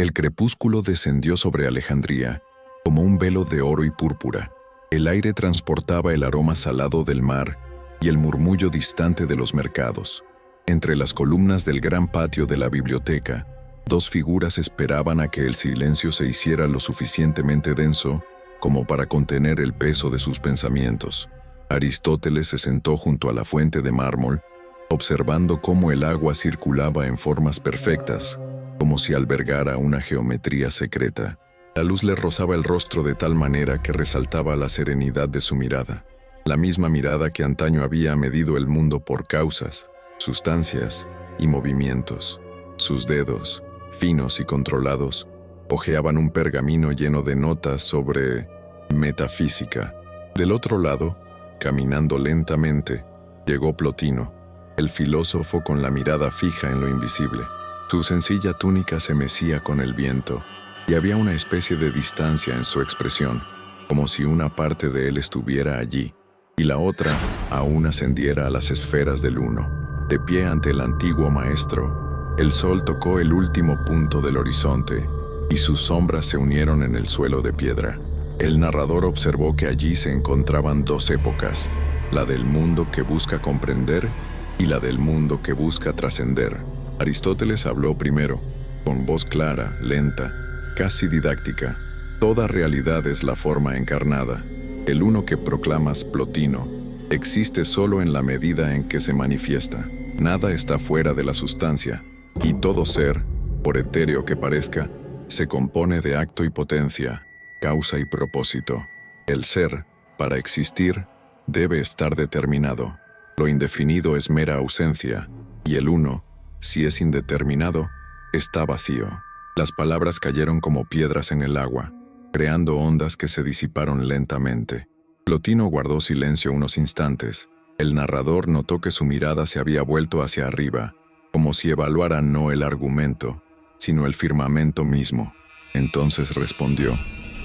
El crepúsculo descendió sobre Alejandría como un velo de oro y púrpura. El aire transportaba el aroma salado del mar y el murmullo distante de los mercados. Entre las columnas del gran patio de la biblioteca, dos figuras esperaban a que el silencio se hiciera lo suficientemente denso como para contener el peso de sus pensamientos. Aristóteles se sentó junto a la fuente de mármol, observando cómo el agua circulaba en formas perfectas, como si albergara una geometría secreta. La luz le rozaba el rostro de tal manera que resaltaba la serenidad de su mirada. La misma mirada que antaño había medido el mundo por causas, sustancias y movimientos. Sus dedos, finos y controlados, hojeaban un pergamino lleno de notas sobre metafísica. Del otro lado, caminando lentamente, llegó Plotino, el filósofo con la mirada fija en lo invisible. Su sencilla túnica se mecía con el viento, y había una especie de distancia en su expresión, como si una parte de él estuviera allí, y la otra aún ascendiera a las esferas del uno. De pie ante el antiguo maestro, el sol tocó el último punto del horizonte, y sus sombras se unieron en el suelo de piedra. El narrador observó que allí se encontraban dos épocas, la del mundo que busca comprender y la del mundo que busca trascender. Aristóteles habló primero, con voz clara, lenta, casi didáctica. Toda realidad es la forma encarnada. El uno que proclamas, Plotino, existe solo en la medida en que se manifiesta. Nada está fuera de la sustancia, y todo ser, por etéreo que parezca, se compone de acto y potencia, causa y propósito. El ser, para existir, debe estar determinado. Lo indefinido es mera ausencia, y el uno, si es indeterminado, está vacío. Las palabras cayeron como piedras en el agua, creando ondas que se disiparon lentamente. Plotino guardó silencio unos instantes. El narrador notó que su mirada se había vuelto hacia arriba, como si evaluara no el argumento, sino el firmamento mismo. Entonces respondió,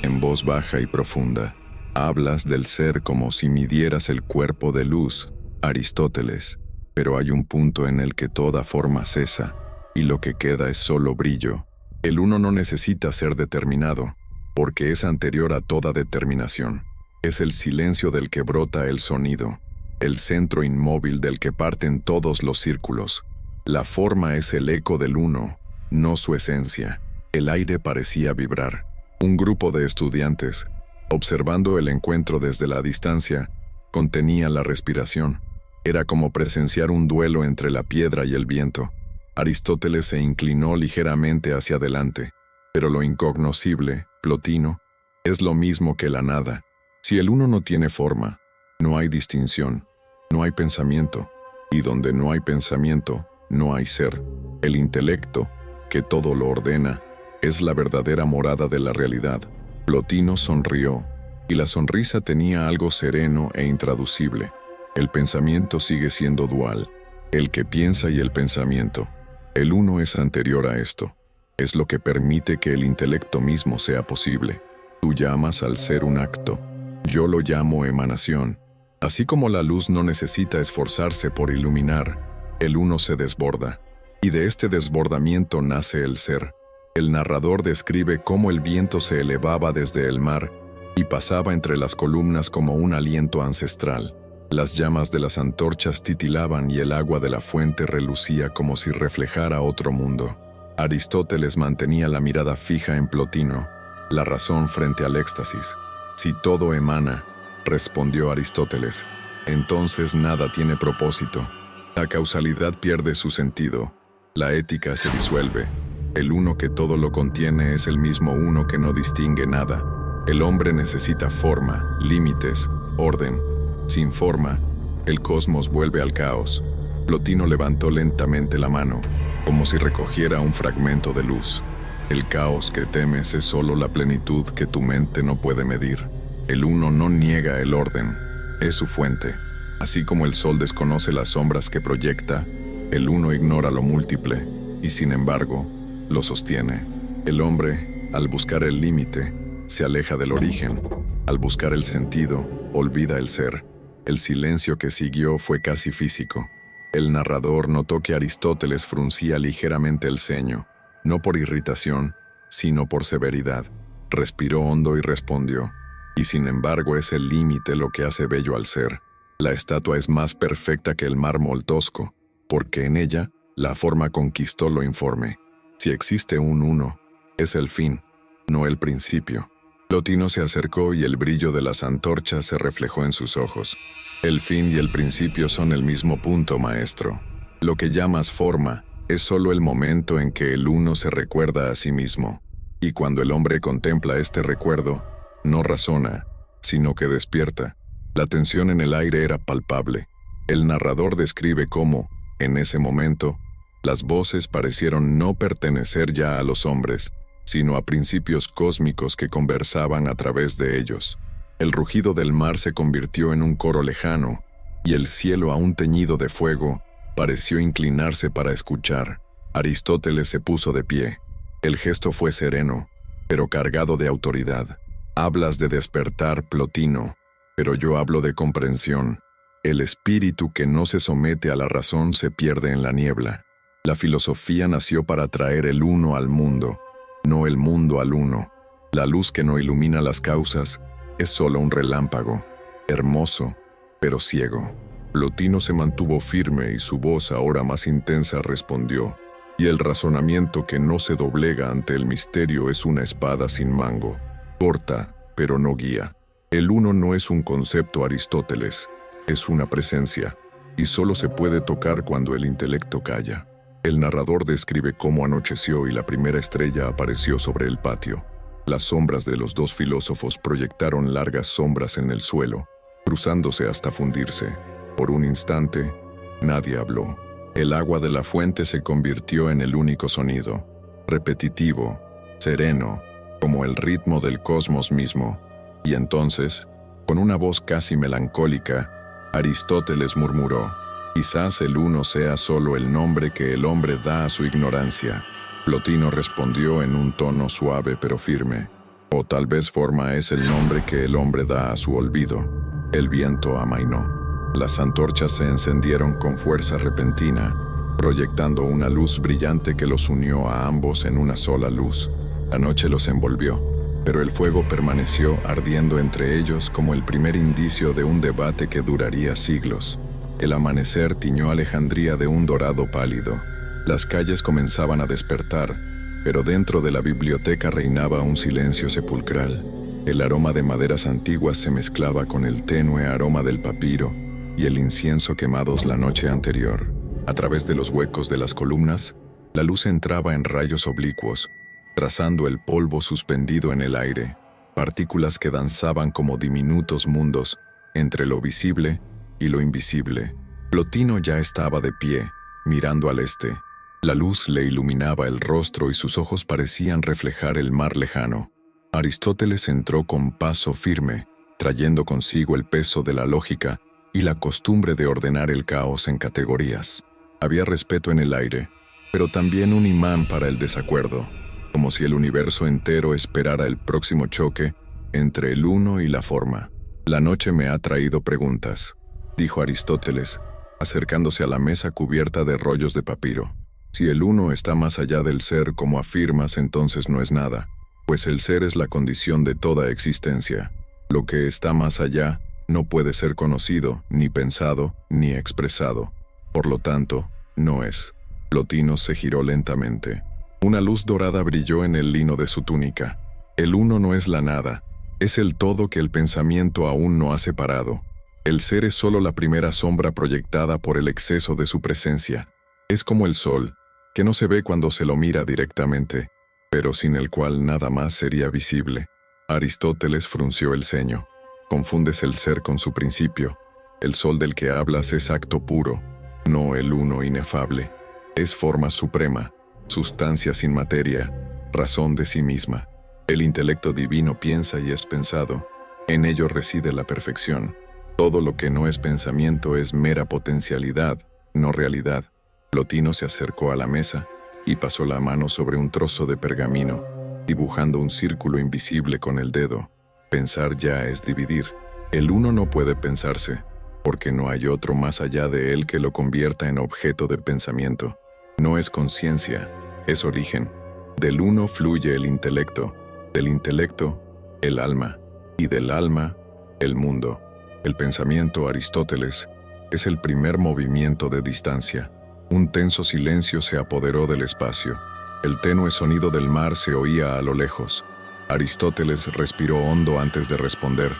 en voz baja y profunda: «Hablas del ser como si midieras el cuerpo de luz, Aristóteles, pero hay un punto en el que toda forma cesa, y lo que queda es solo brillo. El uno no necesita ser determinado, porque es anterior a toda determinación. Es el silencio del que brota el sonido, el centro inmóvil del que parten todos los círculos. La forma es el eco del uno, no su esencia». El aire parecía vibrar. Un grupo de estudiantes, observando el encuentro desde la distancia, contenía la respiración. Era como presenciar un duelo entre la piedra y el viento. Aristóteles se inclinó ligeramente hacia adelante. Pero lo incognoscible, Plotino, es lo mismo que la nada. Si el uno no tiene forma, no hay distinción, no hay pensamiento, y donde no hay pensamiento, no hay ser. El intelecto, que todo lo ordena, es la verdadera morada de la realidad. Plotino sonrió, y la sonrisa tenía algo sereno e intraducible. El pensamiento sigue siendo dual, el que piensa y el pensamiento. El uno es anterior a esto. Es lo que permite que el intelecto mismo sea posible. Tú llamas al ser un acto. Yo lo llamo emanación. Así como la luz no necesita esforzarse por iluminar, el uno se desborda. Y de este desbordamiento nace el ser. El narrador describe cómo el viento se elevaba desde el mar y pasaba entre las columnas como un aliento ancestral. Las llamas de las antorchas titilaban y el agua de la fuente relucía como si reflejara otro mundo. Aristóteles mantenía la mirada fija en Plotino, la razón frente al éxtasis. «Si todo emana», respondió Aristóteles, «entonces nada tiene propósito. La causalidad pierde su sentido. La ética se disuelve. El uno que todo lo contiene es el mismo uno que no distingue nada. El hombre necesita forma, límites, orden. Sin forma, el cosmos vuelve al caos». Plotino levantó lentamente la mano, como si recogiera un fragmento de luz. «El caos que temes es solo la plenitud que tu mente no puede medir. El uno no niega el orden, es su fuente. Así como el sol desconoce las sombras que proyecta, el uno ignora lo múltiple, y sin embargo, lo sostiene. El hombre, al buscar el límite, se aleja del origen. Al buscar el sentido, olvida el ser». El silencio que siguió fue casi físico. El narrador notó que Aristóteles fruncía ligeramente el ceño, no por irritación, sino por severidad. Respiró hondo y respondió: y sin embargo es el límite lo que hace bello al ser. La estatua es más perfecta que el mármol tosco, porque en ella la forma conquistó lo informe. Si existe un uno, es el fin, no el principio. Plotino se acercó y el brillo de las antorchas se reflejó en sus ojos. El fin y el principio son el mismo punto, maestro. Lo que llamas forma es solo el momento en que el uno se recuerda a sí mismo. Y cuando el hombre contempla este recuerdo, no razona, sino que despierta. La tensión en el aire era palpable. El narrador describe cómo, en ese momento, las voces parecieron no pertenecer ya a los hombres, sino a principios cósmicos que conversaban a través de ellos. El rugido del mar se convirtió en un coro lejano, y el cielo aún teñido de fuego pareció inclinarse para escuchar. Aristóteles se puso de pie. El gesto fue sereno, pero cargado de autoridad. Hablas de despertar, Plotino, pero yo hablo de comprensión. El espíritu que no se somete a la razón se pierde en la niebla. La filosofía nació para traer el uno al mundo, no el mundo al uno. La luz que no ilumina las causas es solo un relámpago, hermoso, pero ciego. Plotino se mantuvo firme y su voz, ahora más intensa, respondió: y el razonamiento que no se doblega ante el misterio es una espada sin mango, corta, pero no guía. El uno no es un concepto, Aristóteles, es una presencia, y solo se puede tocar cuando el intelecto calla. El narrador describe cómo anocheció y la primera estrella apareció sobre el patio. Las sombras de los dos filósofos proyectaron largas sombras en el suelo, cruzándose hasta fundirse. Por un instante, nadie habló. El agua de la fuente se convirtió en el único sonido, repetitivo, sereno, como el ritmo del cosmos mismo. Y entonces, con una voz casi melancólica, Aristóteles murmuró: quizás el uno sea solo el nombre que el hombre da a su ignorancia. Plotino respondió en un tono suave pero firme: o tal vez forma es el nombre que el hombre da a su olvido. El viento amainó. Las antorchas se encendieron con fuerza repentina, proyectando una luz brillante que los unió a ambos en una sola luz. La noche los envolvió, pero el fuego permaneció ardiendo entre ellos como el primer indicio de un debate que duraría siglos. El amanecer tiñó Alejandría de un dorado pálido. Las calles comenzaban a despertar, pero dentro de la biblioteca reinaba un silencio sepulcral. El aroma de maderas antiguas se mezclaba con el tenue aroma del papiro y el incienso quemados la noche anterior. A través de los huecos de las columnas, la luz entraba en rayos oblicuos, trazando el polvo suspendido en el aire, partículas que danzaban como diminutos mundos entre lo visible y lo invisible. Plotino ya estaba de pie, mirando al este. La luz le iluminaba el rostro y sus ojos parecían reflejar el mar lejano. Aristóteles entró con paso firme, trayendo consigo el peso de la lógica y la costumbre de ordenar el caos en categorías. Había respeto en el aire, pero también un imán para el desacuerdo, como si el universo entero esperara el próximo choque entre el uno y la forma. La noche me ha traído preguntas, dijo Aristóteles, acercándose a la mesa cubierta de rollos de papiro. Si el uno está más allá del ser como afirmas, entonces no es nada, pues el ser es la condición de toda existencia. Lo que está más allá no puede ser conocido, ni pensado, ni expresado. Por lo tanto, no es. Plotino se giró lentamente. Una luz dorada brilló en el lino de su túnica. El uno no es la nada, es el todo que el pensamiento aún no ha separado. El ser es solo la primera sombra proyectada por el exceso de su presencia. Es como el sol, que no se ve cuando se lo mira directamente, pero sin el cual nada más sería visible. Aristóteles frunció el ceño. Confundes el ser con su principio. El sol del que hablas es acto puro, no el uno inefable. Es forma suprema, sustancia sin materia, razón de sí misma. El intelecto divino piensa y es pensado. En ello reside la perfección. Todo lo que no es pensamiento es mera potencialidad, no realidad. Plotino se acercó a la mesa y pasó la mano sobre un trozo de pergamino, dibujando un círculo invisible con el dedo. Pensar ya es dividir. El uno no puede pensarse, porque no hay otro más allá de él que lo convierta en objeto de pensamiento. No es conciencia, es origen. Del uno fluye el intelecto, del intelecto, el alma, y del alma, el mundo. El pensamiento, Aristóteles, es el primer movimiento de distancia. Un tenso silencio se apoderó del espacio. El tenue sonido del mar se oía a lo lejos. Aristóteles respiró hondo antes de responder.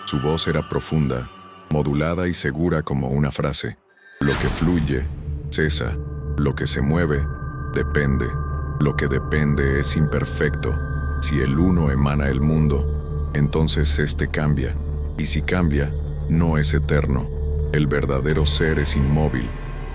Su voz era profunda, modulada y segura como una frase. Lo que fluye, cesa. Lo que se mueve, depende. Lo que depende es imperfecto. Si el uno emana el mundo, entonces éste cambia. Y si cambia, no es eterno. El verdadero ser es inmóvil,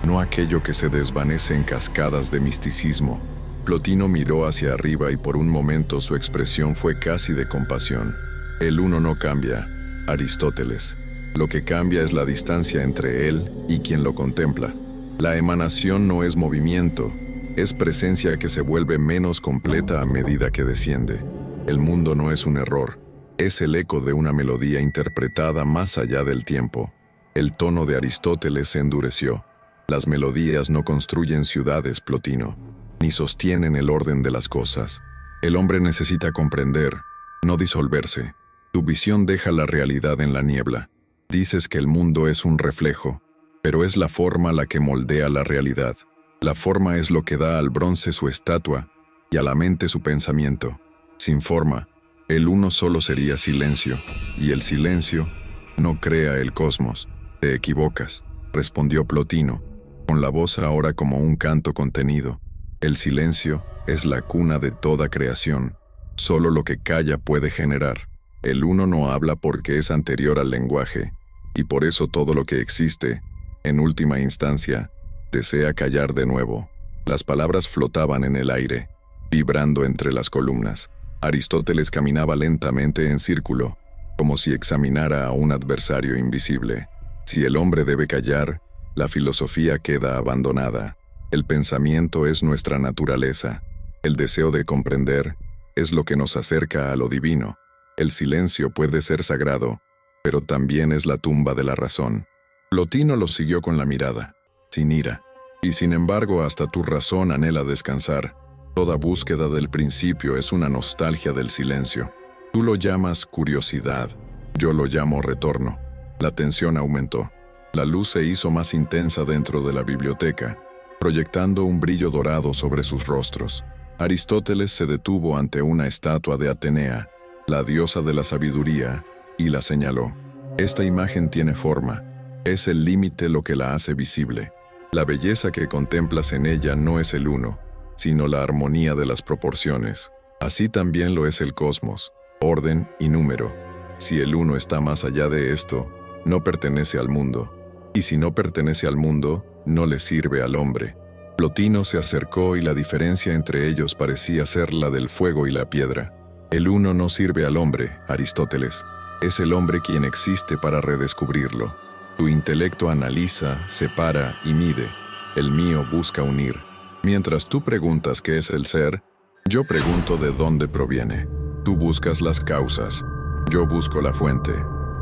no aquello que se desvanece en cascadas de misticismo. Plotino miró hacia arriba y por un momento su expresión fue casi de compasión. El uno no cambia, Aristóteles. Lo que cambia es la distancia entre él y quien lo contempla. La emanación no es movimiento, es presencia que se vuelve menos completa a medida que desciende. El mundo no es un error, es el eco de una melodía interpretada más allá del tiempo. El tono de Aristóteles se endureció. Las melodías no construyen ciudades, Plotino, ni sostienen el orden de las cosas. El hombre necesita comprender, no disolverse. Tu visión deja la realidad en la niebla. Dices que el mundo es un reflejo, pero es la forma la que moldea la realidad. La forma es lo que da al bronce su estatua y a la mente su pensamiento. Sin forma, el uno solo sería silencio, y el silencio no crea el cosmos. Te equivocas, respondió Plotino, con la voz ahora como un canto contenido. El silencio es la cuna de toda creación. Solo lo que calla puede generar. El uno no habla porque es anterior al lenguaje, y por eso todo lo que existe, en última instancia, desea callar de nuevo. Las palabras flotaban en el aire, vibrando entre las columnas. Aristóteles caminaba lentamente en círculo, como si examinara a un adversario invisible. Si el hombre debe callar, la filosofía queda abandonada. El pensamiento es nuestra naturaleza. El deseo de comprender es lo que nos acerca a lo divino. El silencio puede ser sagrado, pero también es la tumba de la razón. Plotino lo siguió con la mirada, sin ira. Y sin embargo, hasta tu razón anhela descansar. Toda búsqueda del principio es una nostalgia del silencio. Tú lo llamas curiosidad, yo lo llamo retorno. La tensión aumentó. La luz se hizo más intensa dentro de la biblioteca, proyectando un brillo dorado sobre sus rostros. Aristóteles se detuvo ante una estatua de Atenea, la diosa de la sabiduría, y la señaló. Esta imagen tiene forma. Es el límite lo que la hace visible. La belleza que contemplas en ella no es el uno, sino la armonía de las proporciones. Así también lo es el cosmos, orden y número. Si el uno está más allá de esto, no pertenece al mundo. Y si no pertenece al mundo, no le sirve al hombre. Plotino se acercó y la diferencia entre ellos parecía ser la del fuego y la piedra. El uno no sirve al hombre, Aristóteles. Es el hombre quien existe para redescubrirlo. Tu intelecto analiza, separa y mide. El mío busca unir. Mientras tú preguntas qué es el ser, yo pregunto de dónde proviene. Tú buscas las causas, yo busco la fuente.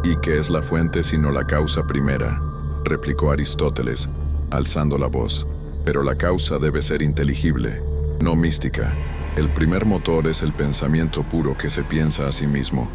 ¿Y qué es la fuente sino la causa primera?, replicó Aristóteles, alzando la voz. Pero la causa debe ser inteligible, no mística. El primer motor es el pensamiento puro que se piensa a sí mismo.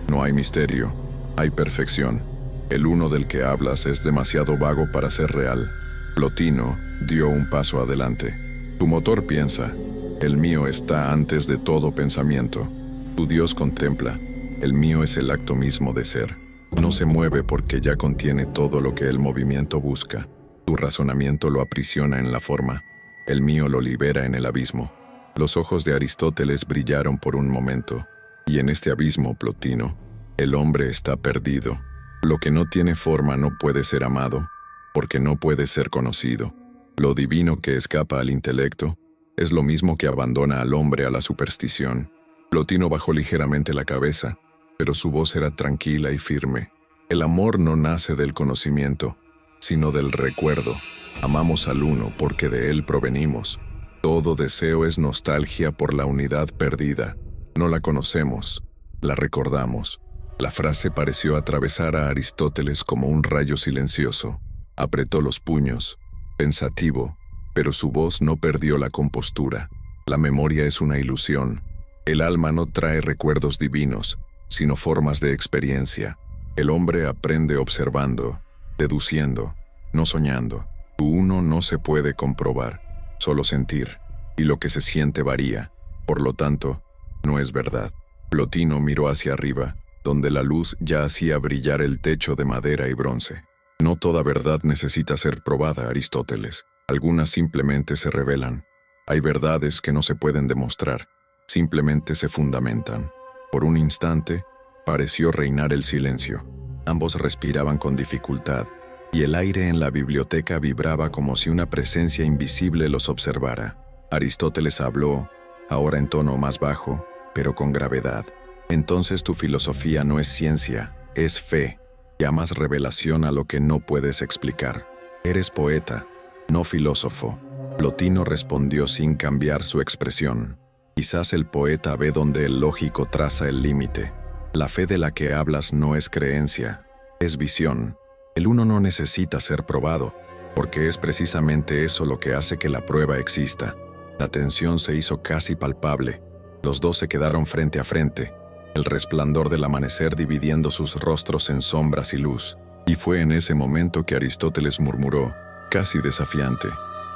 No hay misterio, hay perfección. El uno del que hablas es demasiado vago para ser real. Plotino dio un paso adelante. Tu motor piensa, el mío está antes de todo pensamiento. Tu Dios contempla, el mío es el acto mismo de ser. No se mueve porque ya contiene todo lo que el movimiento busca. Tu razonamiento lo aprisiona en la forma, el mío lo libera en el abismo. Los ojos de Aristóteles brillaron por un momento, y en este abismo, Plotino, el hombre está perdido. Lo que no tiene forma no puede ser amado, porque no puede ser conocido. Lo divino que escapa al intelecto es lo mismo que abandona al hombre a la superstición. Plotino bajó ligeramente la cabeza, pero su voz era tranquila y firme. El amor no nace del conocimiento, sino del recuerdo. Amamos al uno porque de él provenimos. Todo deseo es nostalgia por la unidad perdida. No la conocemos, la recordamos. La frase pareció atravesar a Aristóteles como un rayo silencioso. Apretó los puños, pensativo, pero su voz no perdió la compostura. La memoria es una ilusión. El alma no trae recuerdos divinos, sino formas de experiencia. El hombre aprende observando, deduciendo, no soñando. Tu uno no se puede comprobar, solo sentir, y lo que se siente varía. Por lo tanto, no es verdad. Plotino miró hacia arriba, donde la luz ya hacía brillar el techo de madera y bronce. No toda verdad necesita ser probada, Aristóteles. Algunas simplemente se revelan. Hay verdades que no se pueden demostrar, simplemente se fundamentan. Por un instante, pareció reinar el silencio. Ambos respiraban con dificultad, y el aire en la biblioteca vibraba como si una presencia invisible los observara. Aristóteles habló, ahora en tono más bajo, pero con gravedad. Entonces tu filosofía no es ciencia, es fe. Llamas revelación a lo que no puedes explicar. Eres poeta, no filósofo. Plotino respondió sin cambiar su expresión. Quizás el poeta ve donde el lógico traza el límite. La fe de la que hablas no es creencia, es visión. El uno no necesita ser probado, porque es precisamente eso lo que hace que la prueba exista. La tensión se hizo casi palpable. Los dos se quedaron frente a frente, el resplandor del amanecer dividiendo sus rostros en sombras y luz. Y fue en ese momento que Aristóteles murmuró, casi desafiante: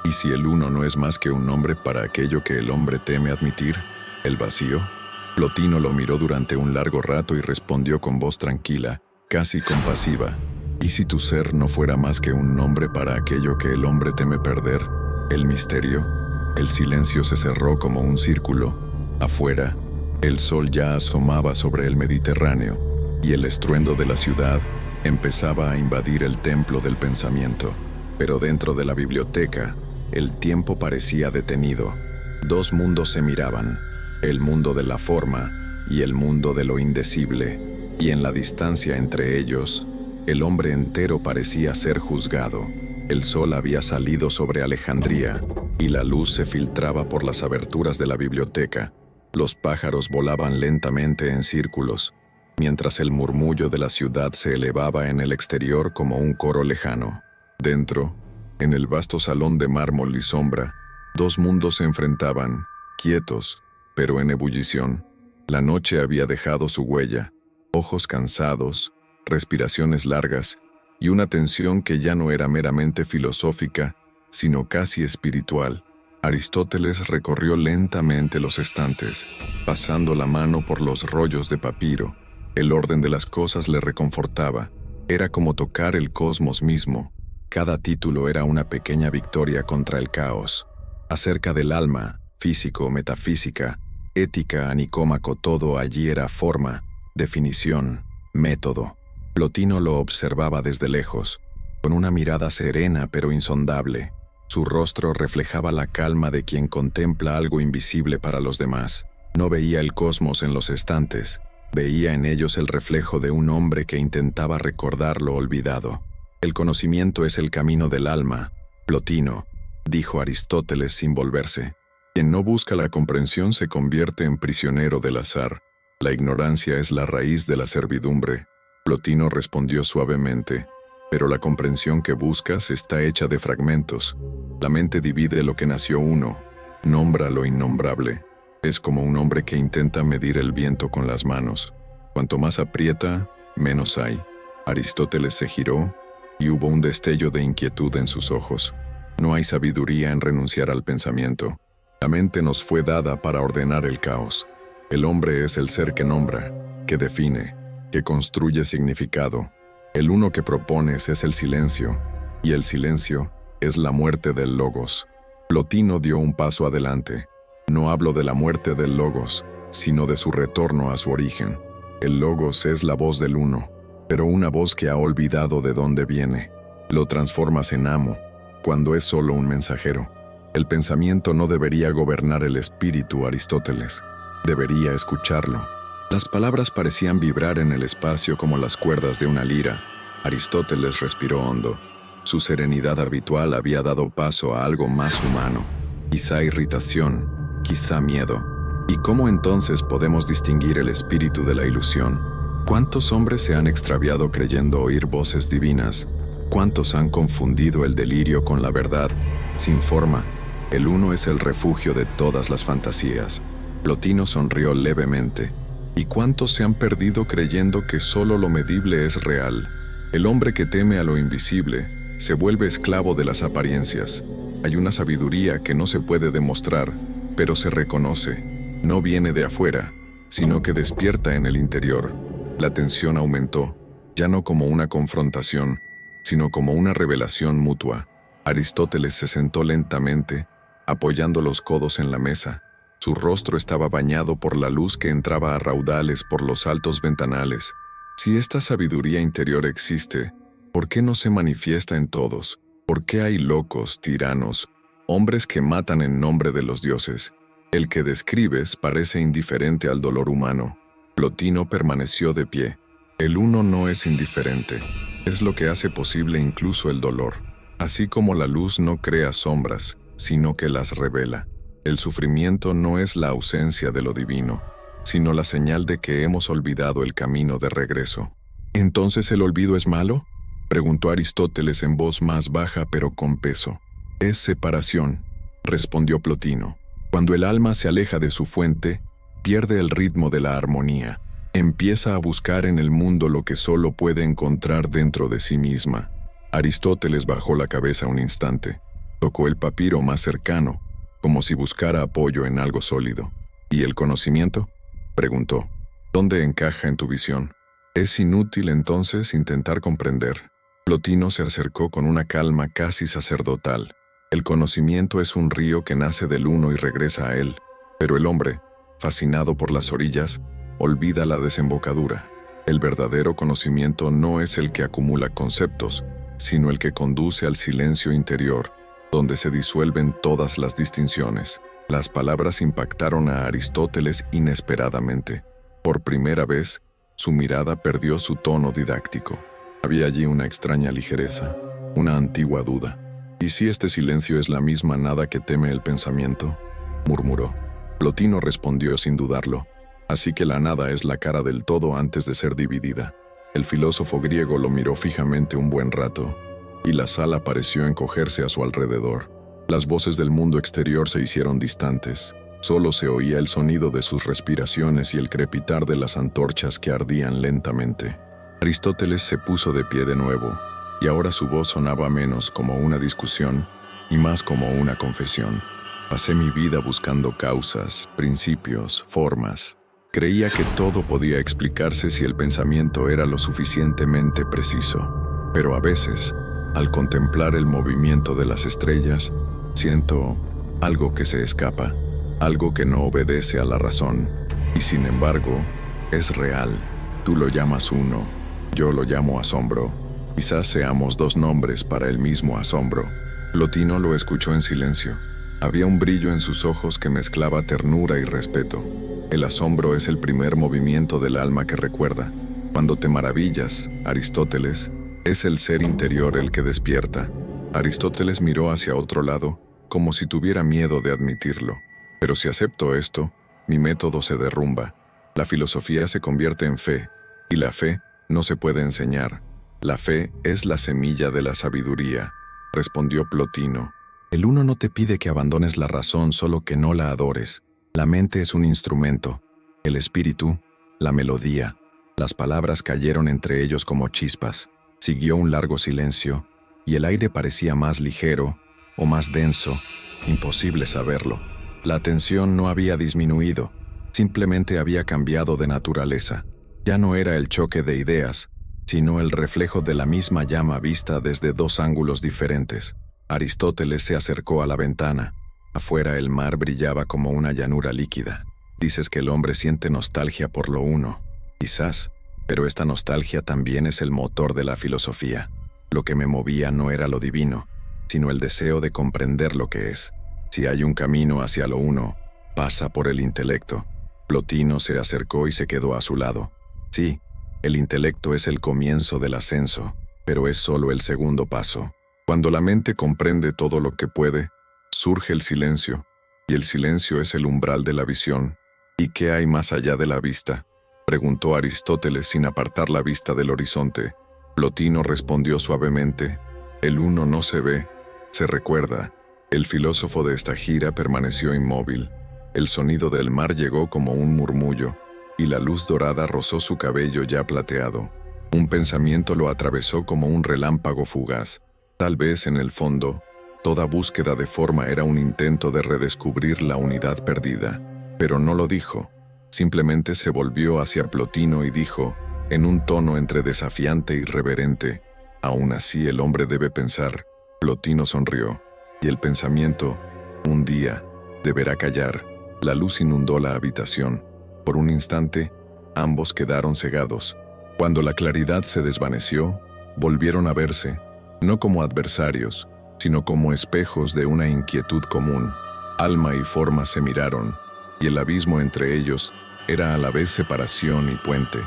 ¿y si el uno no es más que un nombre para aquello que el hombre teme admitir, el vacío? Plotino lo miró durante un largo rato y respondió con voz tranquila, casi compasiva: ¿y si tu ser no fuera más que un nombre para aquello que el hombre teme perder, el misterio? El silencio se cerró como un círculo. Afuera, el sol ya asomaba sobre el Mediterráneo, y el estruendo de la ciudad empezaba a invadir el templo del pensamiento. Pero dentro de la biblioteca, el tiempo parecía detenido. Dos mundos se miraban, el mundo de la forma y el mundo de lo indecible, y en la distancia entre ellos, el hombre entero parecía ser juzgado. El sol había salido sobre Alejandría, y la luz se filtraba por las aberturas de la biblioteca. Los pájaros volaban lentamente en círculos, mientras el murmullo de la ciudad se elevaba en el exterior como un coro lejano. Dentro, en el vasto salón de mármol y sombra, dos mundos se enfrentaban, quietos, pero en ebullición. La noche había dejado su huella, ojos cansados, respiraciones largas, y una tensión que ya no era meramente filosófica, sino casi espiritual. Aristóteles recorrió lentamente los estantes, pasando la mano por los rollos de papiro. El orden de las cosas le reconfortaba. Era como tocar el cosmos mismo. Cada título era una pequeña victoria contra el caos. Acerca del alma, físico, metafísica, ética, nicómaco, todo allí era forma, definición, método. Plotino lo observaba desde lejos, con una mirada serena pero insondable. Su rostro reflejaba la calma de quien contempla algo invisible para los demás. No veía el cosmos en los estantes, veía en ellos el reflejo de un hombre que intentaba recordar lo olvidado. El conocimiento es el camino del alma, Plotino, dijo Aristóteles sin volverse. Quien no busca la comprensión se convierte en prisionero del azar. La ignorancia es la raíz de la servidumbre. Plotino respondió suavemente: pero la comprensión que buscas está hecha de fragmentos. La mente divide lo que nació uno, nombra lo innombrable. Es como un hombre que intenta medir el viento con las manos. Cuanto más aprieta, menos hay. Aristóteles se giró, y hubo un destello de inquietud en sus ojos. No hay sabiduría en renunciar al pensamiento. La mente nos fue dada para ordenar el caos. El hombre es el ser que nombra, que define, que construye significado. El uno que propones es el silencio, y el silencio es la muerte del logos. Plotino dio un paso adelante. No hablo de la muerte del logos, sino de su retorno a su origen. El logos es la voz del uno, pero una voz que ha olvidado de dónde viene. Lo transformas en amo, cuando es solo un mensajero. El pensamiento no debería gobernar el espíritu, Aristóteles. Debería escucharlo. Las palabras parecían vibrar en el espacio como las cuerdas de una lira. Aristóteles respiró hondo. Su serenidad habitual había dado paso a algo más humano. Quizá irritación, quizá miedo. ¿Y cómo entonces podemos distinguir el espíritu de la ilusión? ¿Cuántos hombres se han extraviado creyendo oír voces divinas? ¿Cuántos han confundido el delirio con la verdad, sin forma, El uno es el refugio de todas las fantasías. Plotino sonrió levemente. ¿Y cuántos se han perdido creyendo que solo lo medible es real? El hombre que teme a lo invisible se vuelve esclavo de las apariencias. Hay una sabiduría que no se puede demostrar, pero se reconoce. No viene de afuera, sino que despierta en el interior. La tensión aumentó, ya no como una confrontación, sino como una revelación mutua. Aristóteles se sentó lentamente, apoyando los codos en la mesa. Su rostro estaba bañado por la luz que entraba a raudales por los altos ventanales. Si esta sabiduría interior existe, ¿por qué no se manifiesta en todos? ¿Por qué hay locos, tiranos, hombres que matan en nombre de los dioses? El que describes parece indiferente al dolor humano. Plotino permaneció de pie. El uno no es indiferente. Es lo que hace posible incluso el dolor. Así como la luz no crea sombras, sino que las revela. El sufrimiento no es la ausencia de lo divino, sino la señal de que hemos olvidado el camino de regreso. ¿Entonces el olvido es malo?, preguntó Aristóteles en voz más baja pero con peso. Es separación, respondió Plotino. Cuando el alma se aleja de su fuente, pierde el ritmo de la armonía. Empieza a buscar en el mundo lo que solo puede encontrar dentro de sí misma. Aristóteles bajó la cabeza un instante. Tocó el papiro más cercano, como si buscara apoyo en algo sólido. ¿Y el conocimiento?, preguntó. ¿Dónde encaja en tu visión? Es inútil entonces intentar comprender. Plotino se acercó con una calma casi sacerdotal. El conocimiento es un río que nace del uno y regresa a él, pero el hombre, fascinado por las orillas, olvida la desembocadura. El verdadero conocimiento no es el que acumula conceptos, sino el que conduce al silencio interior, donde se disuelven todas las distinciones. Las palabras impactaron a Aristóteles inesperadamente. Por primera vez, su mirada perdió su tono didáctico. Había allí una extraña ligereza, una antigua duda. ¿Y si este silencio es la misma nada que teme el pensamiento?, murmuró. Plotino respondió sin dudarlo. Así que la nada es la cara del todo antes de ser dividida. El filósofo griego lo miró fijamente un buen rato, y la sala pareció encogerse a su alrededor. Las voces del mundo exterior se hicieron distantes. Solo se oía el sonido de sus respiraciones y el crepitar de las antorchas que ardían lentamente. Aristóteles se puso de pie de nuevo, y ahora su voz sonaba menos como una discusión y más como una confesión. Pasé mi vida buscando causas, principios, formas. Creía que todo podía explicarse si el pensamiento era lo suficientemente preciso. Pero a veces, al contemplar el movimiento de las estrellas, siento algo que se escapa, algo que no obedece a la razón, y sin embargo, es real. Tú lo llamas uno, yo lo llamo asombro. Quizás seamos dos nombres para el mismo asombro. Plotino lo escuchó en silencio. Había un brillo en sus ojos que mezclaba ternura y respeto. El asombro es el primer movimiento del alma que recuerda. Cuando te maravillas, Aristóteles, es el ser interior el que despierta. Aristóteles miró hacia otro lado, como si tuviera miedo de admitirlo. Pero si acepto esto, mi método se derrumba. La filosofía se convierte en fe, y la fe no se puede enseñar. La fe es la semilla de la sabiduría, respondió Plotino. El uno no te pide que abandones la razón, solo que no la adores. La mente es un instrumento, el espíritu, la melodía. Las palabras cayeron entre ellos como chispas. Siguió un largo silencio, y el aire parecía más ligero o más denso, imposible saberlo. La tensión no había disminuido, simplemente había cambiado de naturaleza. Ya no era el choque de ideas, sino el reflejo de la misma llama vista desde dos ángulos diferentes. Aristóteles se acercó a la ventana. Afuera el mar brillaba como una llanura líquida. Dices que el hombre siente nostalgia por lo uno. Quizás, pero esta nostalgia también es el motor de la filosofía. Lo que me movía no era lo divino, sino el deseo de comprender lo que es. Si hay un camino hacia lo uno, pasa por el intelecto. Plotino se acercó y se quedó a su lado. Sí, el intelecto es el comienzo del ascenso, pero es solo el segundo paso. Cuando la mente comprende todo lo que puede, surge el silencio, y el silencio es el umbral de la visión. ¿Y qué hay más allá de la vista?, preguntó Aristóteles sin apartar la vista del horizonte. Plotino respondió suavemente: el uno no se ve, se recuerda, El filósofo de esta gira permaneció inmóvil. El sonido del mar llegó como un murmullo, y la luz dorada rozó su cabello ya plateado. Un pensamiento lo atravesó como un relámpago fugaz. Tal vez en el fondo, toda búsqueda de forma era un intento de redescubrir la unidad perdida. Pero no lo dijo. Simplemente se volvió hacia Plotino y dijo, en un tono entre desafiante y reverente, «Aún así el hombre debe pensar». Plotino sonrió, y el pensamiento, un día, deberá callar. La luz inundó la habitación. Por un instante, ambos quedaron cegados. Cuando la claridad se desvaneció, volvieron a verse, no como adversarios, sino como espejos de una inquietud común. Alma y forma se miraron, y el abismo entre ellos era a la vez separación y puente.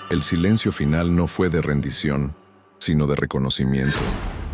El silencio final no fue de rendición, sino de reconocimiento,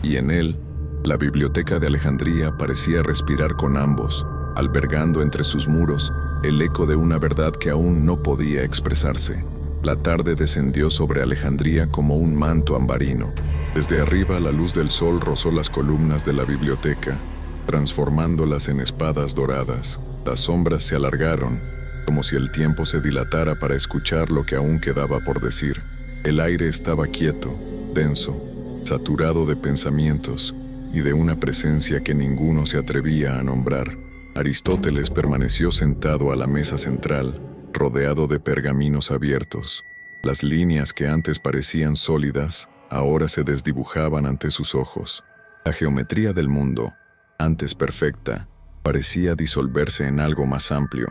y en él, la biblioteca de Alejandría parecía respirar con ambos, albergando entre sus muros el eco de una verdad que aún no podía expresarse. La tarde descendió sobre Alejandría como un manto ambarino. Desde arriba la luz del sol rozó las columnas de la biblioteca, transformándolas en espadas doradas. Las sombras se alargaron, como si el tiempo se dilatara para escuchar lo que aún quedaba por decir. El aire estaba quieto, denso, saturado de pensamientos y de una presencia que ninguno se atrevía a nombrar. Aristóteles permaneció sentado a la mesa central, rodeado de pergaminos abiertos. Las líneas que antes parecían sólidas, ahora se desdibujaban ante sus ojos. La geometría del mundo, antes perfecta, parecía disolverse en algo más amplio,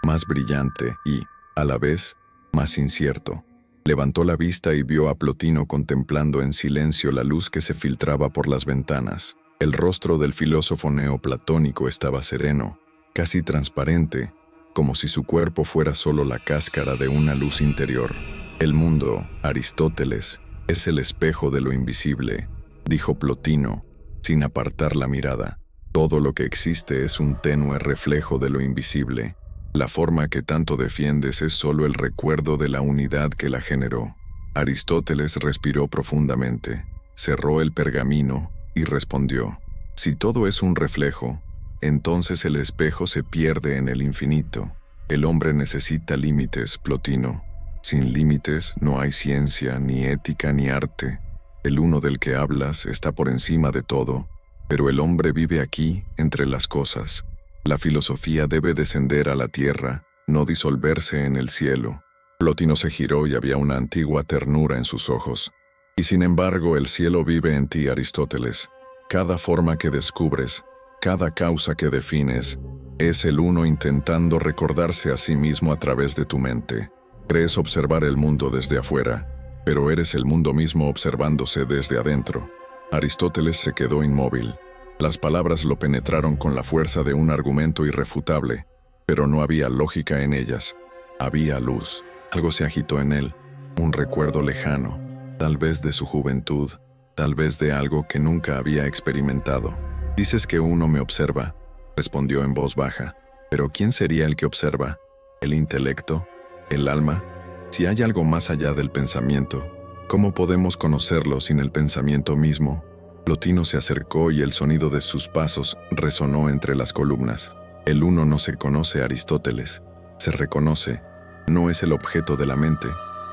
más brillante y, a la vez, más incierto. Levantó la vista y vio a Plotino contemplando en silencio la luz que se filtraba por las ventanas. El rostro del filósofo neoplatónico estaba sereno, casi transparente, como si su cuerpo fuera solo la cáscara de una luz interior. El mundo, Aristóteles, es el espejo de lo invisible, dijo Plotino, sin apartar la mirada. Todo lo que existe es un tenue reflejo de lo invisible. La forma que tanto defiendes es solo el recuerdo de la unidad que la generó. Aristóteles respiró profundamente, cerró el pergamino y respondió, si todo es un reflejo, entonces el espejo se pierde en el infinito. El hombre necesita límites, Plotino. Sin límites no hay ciencia, ni ética, ni arte. El uno del que hablas está por encima de todo, pero el hombre vive aquí, entre las cosas. La filosofía debe descender a la tierra, no disolverse en el cielo. Plotino se giró y había una antigua ternura en sus ojos. Y sin embargo, el cielo vive en ti, Aristóteles. Cada forma que descubres, cada causa que defines, es el uno intentando recordarse a sí mismo a través de tu mente. Crees observar el mundo desde afuera, pero eres el mundo mismo observándose desde adentro. Aristóteles se quedó inmóvil. Las palabras lo penetraron con la fuerza de un argumento irrefutable, pero no había lógica en ellas. Había luz. Algo se agitó en él, un recuerdo lejano, tal vez de su juventud, tal vez de algo que nunca había experimentado. Dices que uno me observa, respondió en voz baja, pero ¿quién sería el que observa? ¿El intelecto? ¿El alma? Si hay algo más allá del pensamiento, ¿cómo podemos conocerlo sin el pensamiento mismo? Plotino se acercó y el sonido de sus pasos resonó entre las columnas. El uno no se conoce, Aristóteles. Se reconoce. No es el objeto de la mente,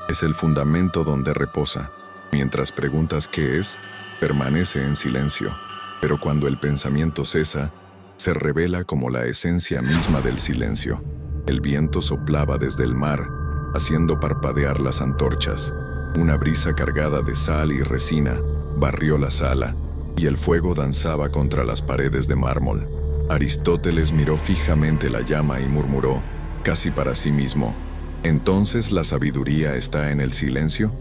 es el fundamento donde reposa. Mientras preguntas qué es, permanece en silencio. Pero cuando el pensamiento cesa, se revela como la esencia misma del silencio. El viento soplaba desde el mar, haciendo parpadear las antorchas. Una brisa cargada de sal y resina barrió la sala, y el fuego danzaba contra las paredes de mármol. Aristóteles miró fijamente la llama y murmuró, casi para sí mismo, ¿entonces la sabiduría está en el silencio?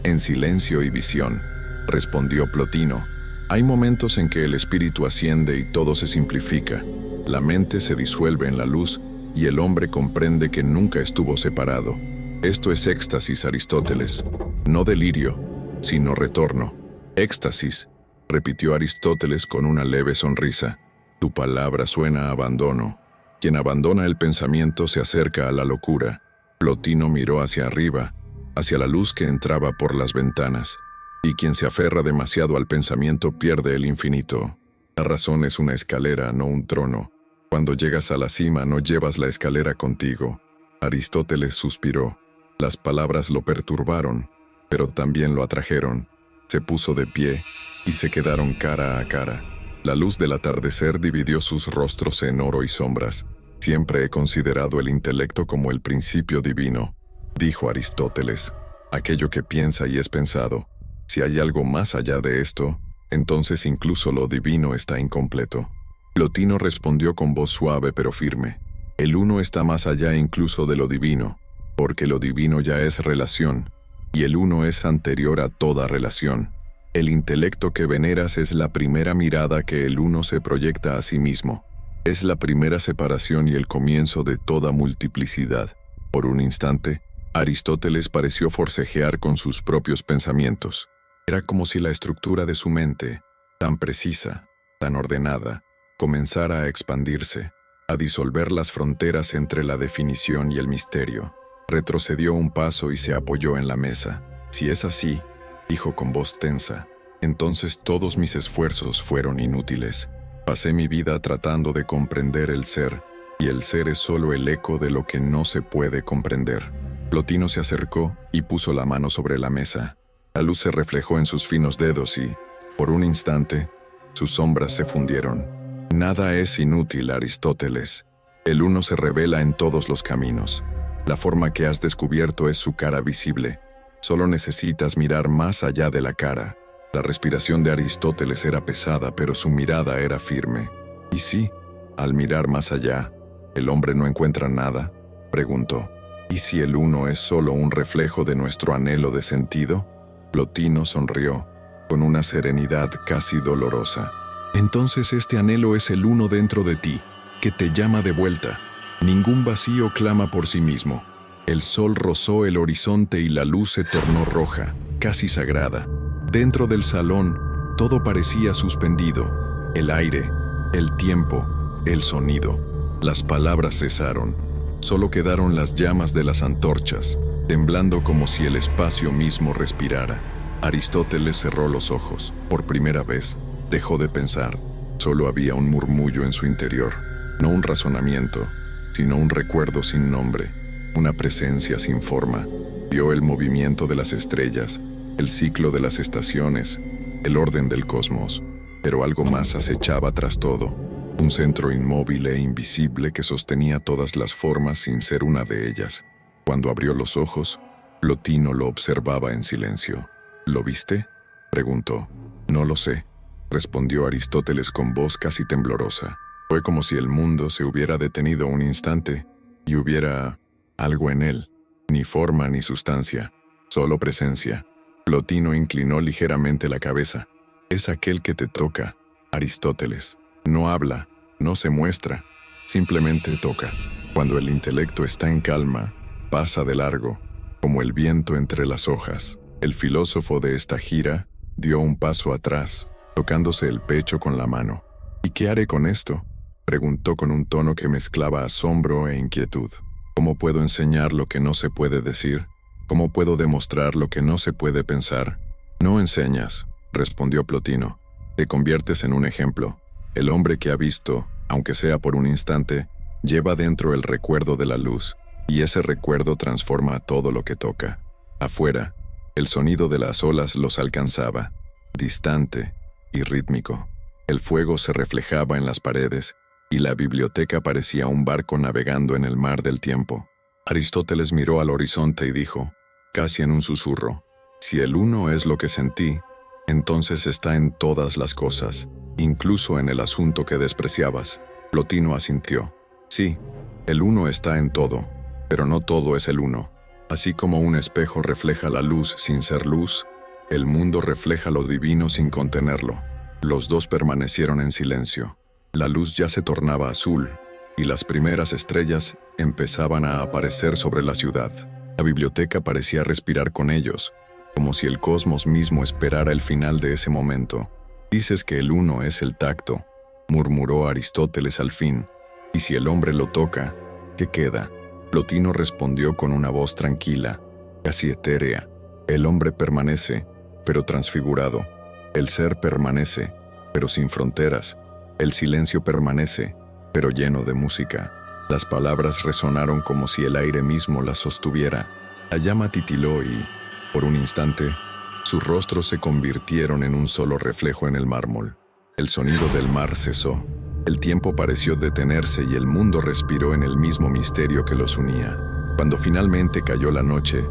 En silencio y visión, respondió Plotino. Hay momentos en que el espíritu asciende y todo se simplifica. La mente se disuelve en la luz y el hombre comprende que nunca estuvo separado. Esto es éxtasis, Aristóteles. No delirio, sino retorno. Éxtasis, repitió Aristóteles con una leve sonrisa. Tu palabra suena a abandono. Quien abandona el pensamiento se acerca a la locura. Plotino miró hacia arriba, hacia la luz que entraba por las ventanas. Y quien se aferra demasiado al pensamiento pierde el infinito. La razón es una escalera, no un trono. Cuando llegas a la cima no llevas la escalera contigo. Aristóteles suspiró. Las palabras lo perturbaron, pero también lo atrajeron. Se puso de pie y se quedaron cara a cara. La luz del atardecer dividió sus rostros en oro y sombras. Siempre he considerado el intelecto como el principio divino, dijo Aristóteles, aquello que piensa y es pensado. Si hay algo más allá de esto, entonces incluso lo divino está incompleto. Plotino respondió con voz suave pero firme. El uno está más allá incluso de lo divino, porque lo divino ya es relación, y el uno es anterior a toda relación. El intelecto que veneras es la primera mirada que el uno se proyecta a sí mismo. Es la primera separación y el comienzo de toda multiplicidad. Por un instante, Aristóteles pareció forcejear con sus propios pensamientos. Era como si la estructura de su mente, tan precisa, tan ordenada, comenzara a expandirse, a disolver las fronteras entre la definición y el misterio. Retrocedió un paso y se apoyó en la mesa. Si es así, dijo con voz tensa, entonces todos mis esfuerzos fueron inútiles. Pasé mi vida tratando de comprender el ser, y el ser es solo el eco de lo que no se puede comprender. Plotino se acercó y puso la mano sobre la mesa. La luz se reflejó en sus finos dedos y, por un instante, sus sombras se fundieron. Nada es inútil, Aristóteles. El uno se revela en todos los caminos. La forma que has descubierto es su cara visible. Solo necesitas mirar más allá de la cara. La respiración de Aristóteles era pesada, pero su mirada era firme. ¿Y sí, al mirar más allá, el hombre no encuentra nada?, preguntó. ¿Y si el uno es solo un reflejo de nuestro anhelo de sentido? Plotino sonrió, con una serenidad casi dolorosa. Entonces este anhelo es el uno dentro de ti, que te llama de vuelta. Ningún vacío clama por sí mismo. El sol rozó el horizonte y la luz se tornó roja, casi sagrada. Dentro del salón, todo parecía suspendido. El aire, el tiempo, el sonido. Las palabras cesaron. Solo quedaron las llamas de las antorchas, temblando como si el espacio mismo respirara. Aristóteles cerró los ojos. Por primera vez, dejó de pensar. Solo había un murmullo en su interior. No un razonamiento, sino un recuerdo sin nombre, una presencia sin forma. Vio el movimiento de las estrellas, el ciclo de las estaciones, el orden del cosmos, pero algo más acechaba tras todo, un centro inmóvil e invisible que sostenía todas las formas sin ser una de ellas. Cuando abrió los ojos, Plotino lo observaba en silencio. ¿Lo viste?, preguntó. No lo sé, respondió Aristóteles con voz casi temblorosa. Fue como si el mundo se hubiera detenido un instante y hubiera algo en él, ni forma ni sustancia, solo presencia. Plotino inclinó ligeramente la cabeza. Es aquel que te toca, Aristóteles. No habla, no se muestra, simplemente toca. Cuando el intelecto está en calma, pasa de largo, como el viento entre las hojas. El filósofo de esta gira dio un paso atrás, tocándose el pecho con la mano. ¿Y qué haré con esto?, preguntó con un tono que mezclaba asombro e inquietud. ¿Cómo puedo enseñar lo que no se puede decir? ¿Cómo puedo demostrar lo que no se puede pensar? No enseñas, respondió Plotino. Te conviertes en un ejemplo. El hombre que ha visto, aunque sea por un instante, lleva dentro el recuerdo de la luz, y ese recuerdo transforma todo lo que toca. Afuera, el sonido de las olas los alcanzaba, distante y rítmico. El fuego se reflejaba en las paredes, y la biblioteca parecía un barco navegando en el mar del tiempo. Aristóteles miró al horizonte y dijo, casi en un susurro, si el uno es lo que sentí, entonces está en todas las cosas, incluso en el asunto que despreciabas. Plotino asintió. Sí, el uno está en todo, pero no todo es el uno. Así como un espejo refleja la luz sin ser luz, el mundo refleja lo divino sin contenerlo. Los dos permanecieron en silencio. La luz ya se tornaba azul, y las primeras estrellas empezaban a aparecer sobre la ciudad. La biblioteca parecía respirar con ellos, como si el cosmos mismo esperara el final de ese momento. Dices que el uno es el tacto, murmuró Aristóteles al fin. Y si el hombre lo toca, ¿qué queda? Plotino respondió con una voz tranquila, casi etérea. El hombre permanece, pero transfigurado. El ser permanece, pero sin fronteras. El silencio permanece, pero lleno de música. Las palabras resonaron como si el aire mismo las sostuviera. La llama titiló y, por un instante, sus rostros se convirtieron en un solo reflejo en el mármol. El sonido del mar cesó. El tiempo pareció detenerse y el mundo respiró en el mismo misterio que los unía. Cuando finalmente cayó la noche,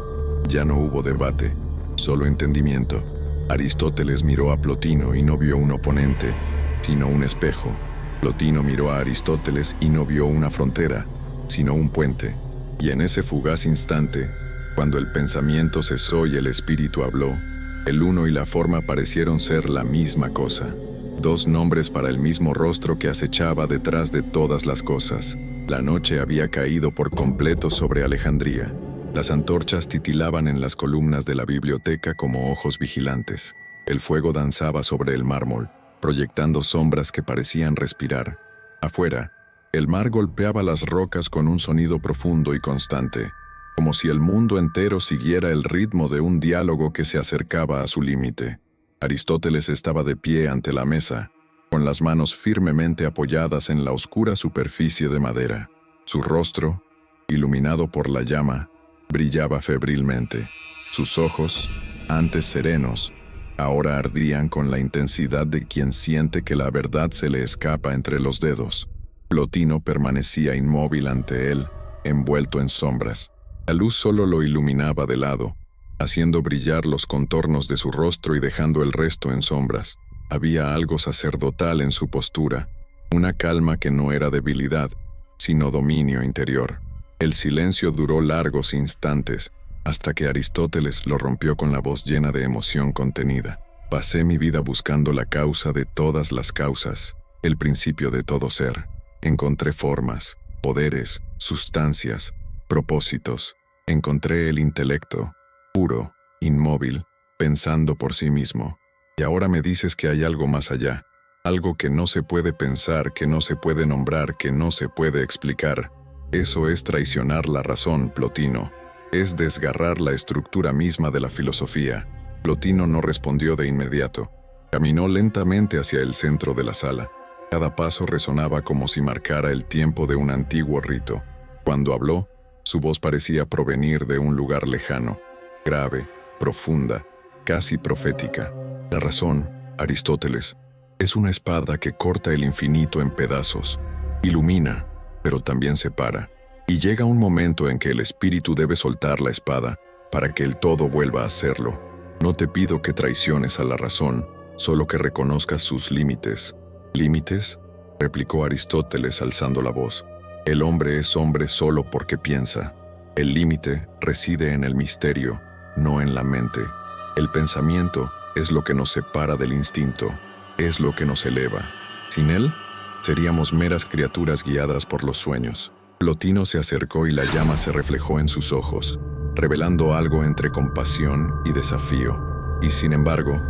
ya no hubo debate, solo entendimiento. Aristóteles miró a Plotino y no vio un oponente, sino un espejo. Plotino miró a Aristóteles y no vio una frontera, sino un puente. Y en ese fugaz instante, cuando el pensamiento cesó y el espíritu habló, el uno y la forma parecieron ser la misma cosa. Dos nombres para el mismo rostro que acechaba detrás de todas las cosas. La noche había caído por completo sobre Alejandría. Las antorchas titilaban en las columnas de la biblioteca como ojos vigilantes. El fuego danzaba sobre el mármol, proyectando sombras que parecían respirar. Afuera, el mar golpeaba las rocas con un sonido profundo y constante, como si el mundo entero siguiera el ritmo de un diálogo que se acercaba a su límite. Aristóteles estaba de pie ante la mesa, con las manos firmemente apoyadas en la oscura superficie de madera. Su rostro, iluminado por la llama, brillaba febrilmente. Sus ojos, antes serenos, ahora ardían con la intensidad de quien siente que la verdad se le escapa entre los dedos. Plotino permanecía inmóvil ante él, envuelto en sombras. La luz solo lo iluminaba de lado, haciendo brillar los contornos de su rostro y dejando el resto en sombras. Había algo sacerdotal en su postura, una calma que no era debilidad, sino dominio interior. El silencio duró largos instantes, hasta que Aristóteles lo rompió con la voz llena de emoción contenida. Pasé mi vida buscando la causa de todas las causas, el principio de todo ser. Encontré formas, poderes, sustancias, propósitos. Encontré el intelecto, puro, inmóvil, pensando por sí mismo. Y ahora me dices que hay algo más allá, algo que no se puede pensar, que no se puede nombrar, que no se puede explicar. Eso es traicionar la razón, Plotino. Es desgarrar la estructura misma de la filosofía. Plotino no respondió de inmediato. Caminó lentamente hacia el centro de la sala. Cada paso resonaba como si marcara el tiempo de un antiguo rito. Cuando habló, su voz parecía provenir de un lugar lejano, grave, profunda, casi profética. La razón, Aristóteles, es una espada que corta el infinito en pedazos, ilumina, pero también separa. Y llega un momento en que el espíritu debe soltar la espada para que el todo vuelva a serlo. No te pido que traiciones a la razón, solo que reconozcas sus límites. ¿Límites?, replicó Aristóteles alzando la voz. El hombre es hombre solo porque piensa. El límite reside en el misterio, no en la mente. El pensamiento es lo que nos separa del instinto, es lo que nos eleva. Sin él, seríamos meras criaturas guiadas por los sueños. Plotino se acercó y la llama se reflejó en sus ojos, revelando algo entre compasión y desafío. Y sin embargo,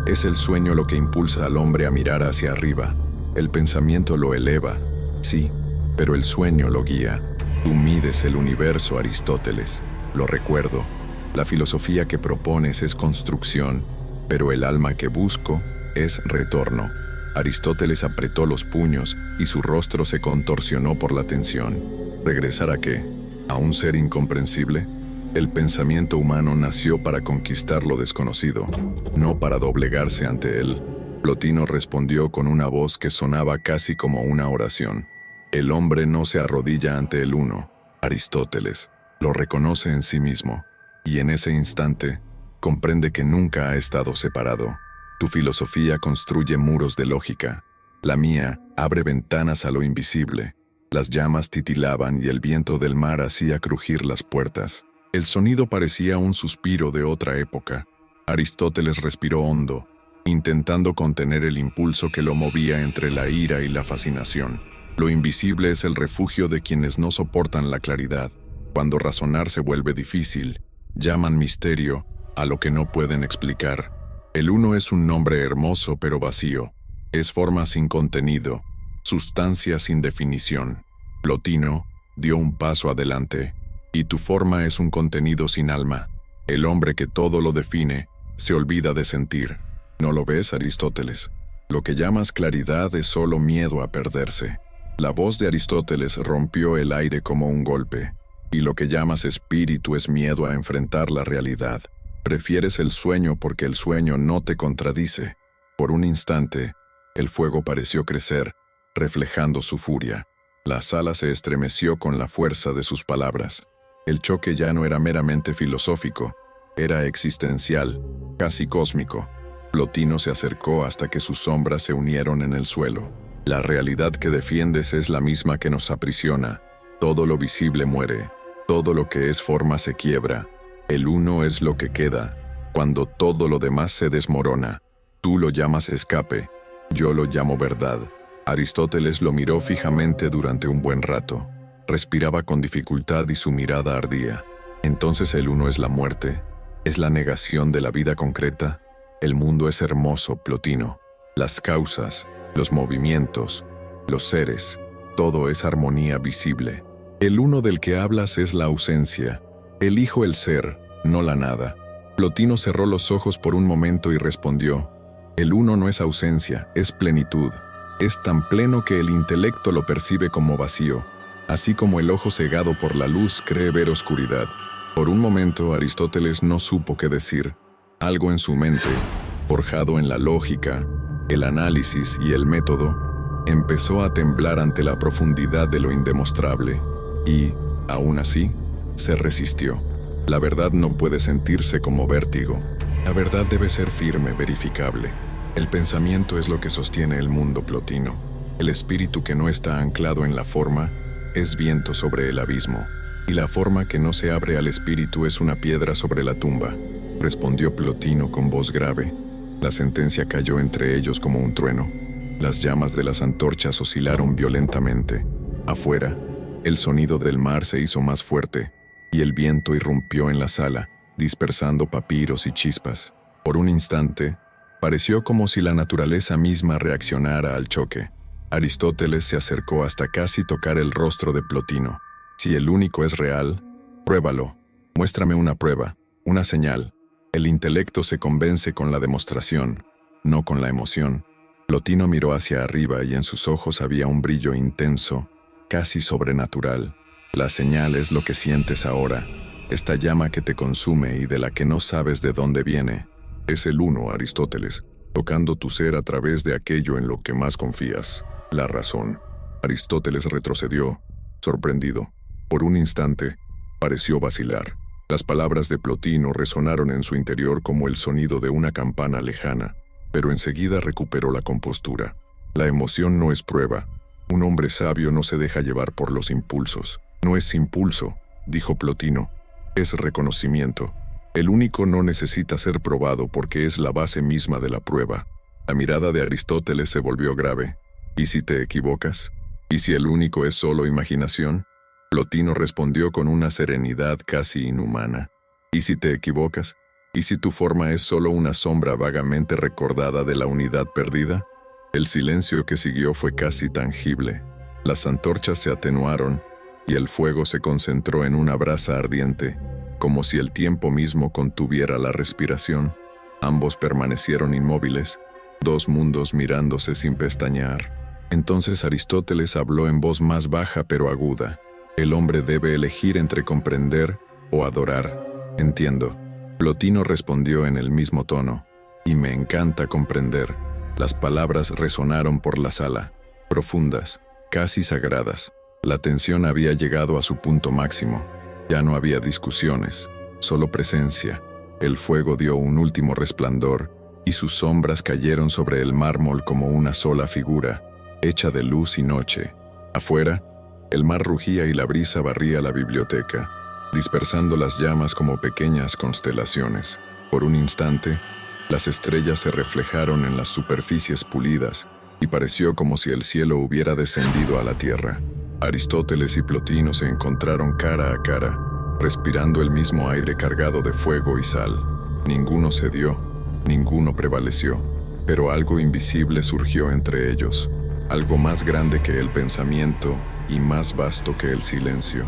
es el sueño lo que impulsa al hombre a mirar hacia arriba. El pensamiento lo eleva, sí, pero el sueño lo guía. Tú mides el universo, Aristóteles. Lo recuerdo. La filosofía que propones es construcción, pero el alma que busco es retorno. Aristóteles apretó los puños y su rostro se contorsionó por la tensión. ¿Regresar a qué? ¿A un ser incomprensible? El pensamiento humano nació para conquistar lo desconocido, no para doblegarse ante él. Plotino respondió con una voz que sonaba casi como una oración. El hombre no se arrodilla ante el uno, Aristóteles. Lo reconoce en sí mismo, y en ese instante comprende que nunca ha estado separado. Tu filosofía construye muros de lógica. La mía abre ventanas a lo invisible. Las llamas titilaban y el viento del mar hacía crujir las puertas. El sonido parecía un suspiro de otra época. Aristóteles respiró hondo, intentando contener el impulso que lo movía entre la ira y la fascinación. Lo invisible es el refugio de quienes no soportan la claridad. Cuando razonar se vuelve difícil, llaman misterio a lo que no pueden explicar. El uno es un nombre hermoso pero vacío. Es forma sin contenido, sustancia sin definición. Plotino dio un paso adelante. Y tu forma es un contenido sin alma. El hombre que todo lo define se olvida de sentir. ¿No lo ves, Aristóteles? Lo que llamas claridad es solo miedo a perderse. La voz de Aristóteles rompió el aire como un golpe. Y lo que llamas espíritu es miedo a enfrentar la realidad. Prefieres el sueño porque el sueño no te contradice. Por un instante, el fuego pareció crecer, reflejando su furia. La sala se estremeció con la fuerza de sus palabras. El choque ya no era meramente filosófico, era existencial, casi cósmico. Plotino se acercó hasta que sus sombras se unieron en el suelo. La realidad que defiendes es la misma que nos aprisiona. Todo lo visible muere, todo lo que es forma se quiebra. El uno es lo que queda, cuando todo lo demás se desmorona. Tú lo llamas escape, yo lo llamo verdad. Aristóteles lo miró fijamente durante un buen rato. Respiraba con dificultad y su mirada ardía. Entonces el uno es la muerte, es la negación de la vida concreta. El mundo es hermoso, Plotino. Las causas, los movimientos, los seres, todo es armonía visible. El uno del que hablas es la ausencia. Elijo el ser, no la nada. Plotino cerró los ojos por un momento y respondió: el uno no es ausencia, es plenitud. Es tan pleno que el intelecto lo percibe como vacío, así como el ojo cegado por la luz cree ver oscuridad. Por un momento Aristóteles no supo qué decir. Algo en su mente, forjado en la lógica, el análisis y el método, empezó a temblar ante la profundidad de lo indemostrable. Y, aún así, se resistió. La verdad no puede sentirse como vértigo. La verdad debe ser firme, verificable. El pensamiento es lo que sostiene el mundo, Plotino. El espíritu que no está anclado en la forma es viento sobre el abismo, y la forma que no se abre al espíritu es una piedra sobre la tumba, respondió Plotino con voz grave. La sentencia cayó entre ellos como un trueno. Las llamas de las antorchas oscilaron violentamente. Afuera, el sonido del mar se hizo más fuerte, y el viento irrumpió en la sala, dispersando papiros y chispas. Por un instante, pareció como si la naturaleza misma reaccionara al choque. Aristóteles se acercó hasta casi tocar el rostro de Plotino. Si el único es real, pruébalo. Muéstrame una prueba, una señal. El intelecto se convence con la demostración, no con la emoción. Plotino miró hacia arriba y en sus ojos había un brillo intenso, casi sobrenatural. La señal es lo que sientes ahora, esta llama que te consume y de la que no sabes de dónde viene. Es el uno, Aristóteles, tocando tu ser a través de aquello en lo que más confías, la razón. Aristóteles retrocedió, sorprendido. Por un instante, pareció vacilar. Las palabras de Plotino resonaron en su interior como el sonido de una campana lejana, pero enseguida recuperó la compostura. La emoción no es prueba. Un hombre sabio no se deja llevar por los impulsos. No es impulso, dijo Plotino, es reconocimiento. El único no necesita ser probado porque es la base misma de la prueba. La mirada de Aristóteles se volvió grave. ¿Y si te equivocas? ¿Y si el único es solo imaginación? Plotino respondió con una serenidad casi inhumana. ¿Y si te equivocas? ¿Y si tu forma es solo una sombra vagamente recordada de la unidad perdida? El silencio que siguió fue casi tangible. Las antorchas se atenuaron y el fuego se concentró en una brasa ardiente, como si el tiempo mismo contuviera la respiración. Ambos permanecieron inmóviles, dos mundos mirándose sin pestañear. Entonces Aristóteles habló en voz más baja pero aguda. El hombre debe elegir entre comprender o adorar. Entiendo. Plotino respondió en el mismo tono. Y me encanta comprender. Las palabras resonaron por la sala, profundas, casi sagradas. La tensión había llegado a su punto máximo. Ya no había discusiones, solo presencia. El fuego dio un último resplandor, y sus sombras cayeron sobre el mármol como una sola figura, hecha de luz y noche. Afuera, el mar rugía y la brisa barría la biblioteca, dispersando las llamas como pequeñas constelaciones. Por un instante, las estrellas se reflejaron en las superficies pulidas, y pareció como si el cielo hubiera descendido a la tierra. Aristóteles y Plotino se encontraron cara a cara, respirando el mismo aire cargado de fuego y sal. Ninguno cedió, ninguno prevaleció, pero algo invisible surgió entre ellos, algo más grande que el pensamiento y más vasto que el silencio.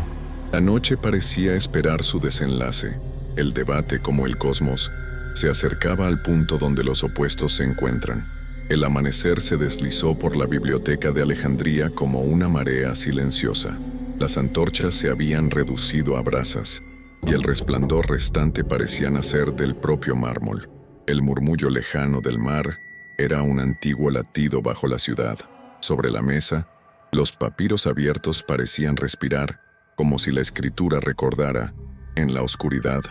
La noche parecía esperar su desenlace. El debate, como el cosmos, se acercaba al punto donde los opuestos se encuentran. El amanecer se deslizó por la biblioteca de Alejandría como una marea silenciosa. Las antorchas se habían reducido a brasas, y el resplandor restante parecía nacer del propio mármol. El murmullo lejano del mar era un antiguo latido bajo la ciudad. Sobre la mesa, los papiros abiertos parecían respirar, como si la escritura recordara, en la oscuridad,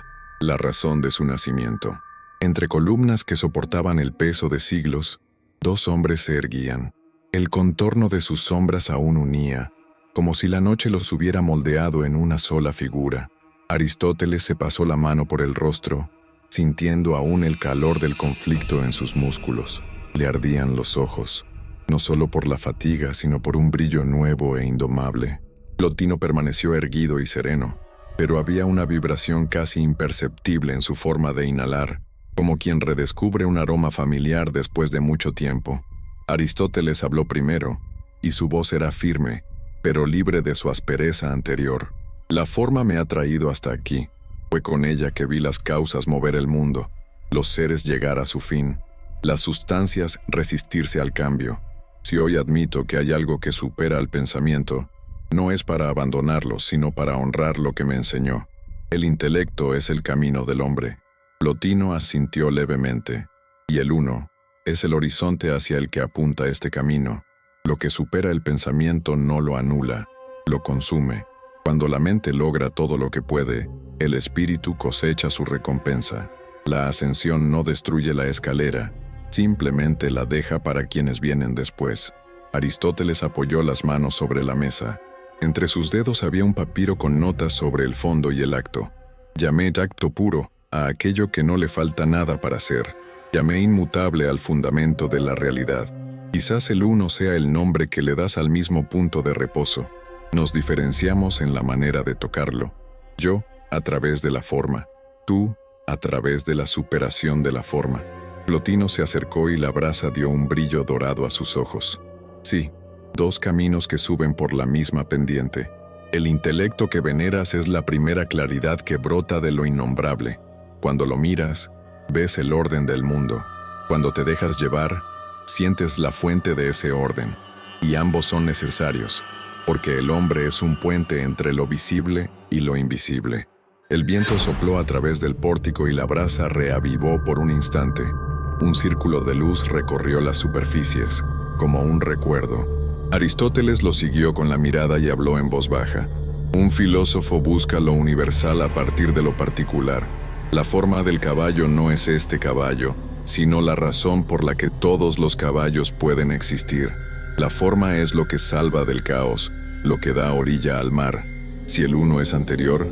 la razón de su nacimiento. Entre columnas que soportaban el peso de siglos, dos hombres se erguían. El contorno de sus sombras aún unía, como si la noche los hubiera moldeado en una sola figura. Aristóteles se pasó la mano por el rostro, sintiendo aún el calor del conflicto en sus músculos. Le ardían los ojos, no solo por la fatiga, sino por un brillo nuevo e indomable. Plotino permaneció erguido y sereno, pero había una vibración casi imperceptible en su forma de inhalar, como quien redescubre un aroma familiar después de mucho tiempo. Aristóteles habló primero, y su voz era firme, pero libre de su aspereza anterior. La forma me ha traído hasta aquí. Fue con ella que vi las causas mover el mundo, los seres llegar a su fin, las sustancias resistirse al cambio. Si hoy admito que hay algo que supera al pensamiento, no es para abandonarlo, sino para honrar lo que me enseñó. El intelecto es el camino del hombre. Plotino asintió levemente, y el uno es el horizonte hacia el que apunta este camino. Lo que supera el pensamiento no lo anula, lo consume. Cuando la mente logra todo lo que puede, el espíritu cosecha su recompensa. La ascensión no destruye la escalera, simplemente la deja para quienes vienen después. Aristóteles apoyó las manos sobre la mesa. Entre sus dedos había un papiro con notas sobre el fondo y el acto. Llamé acto puro a aquello que no le falta nada para ser. Llamé inmutable al fundamento de la realidad. Quizás el uno sea el nombre que le das al mismo punto de reposo. Nos diferenciamos en la manera de tocarlo. Yo, a través de la forma. Tú, a través de la superación de la forma. Plotino se acercó y la brasa dio un brillo dorado a sus ojos. Sí, dos caminos que suben por la misma pendiente. El intelecto que veneras es la primera claridad que brota de lo innombrable. Cuando lo miras, ves el orden del mundo. Cuando te dejas llevar, sientes la fuente de ese orden. Y ambos son necesarios, porque el hombre es un puente entre lo visible y lo invisible. El viento sopló a través del pórtico y la brasa reavivó por un instante. Un círculo de luz recorrió las superficies, como un recuerdo. Aristóteles lo siguió con la mirada y habló en voz baja. Un filósofo busca lo universal a partir de lo particular. La forma del caballo no es este caballo, sino la razón por la que todos los caballos pueden existir. La forma es lo que salva del caos, lo que da orilla al mar. Si el uno es anterior,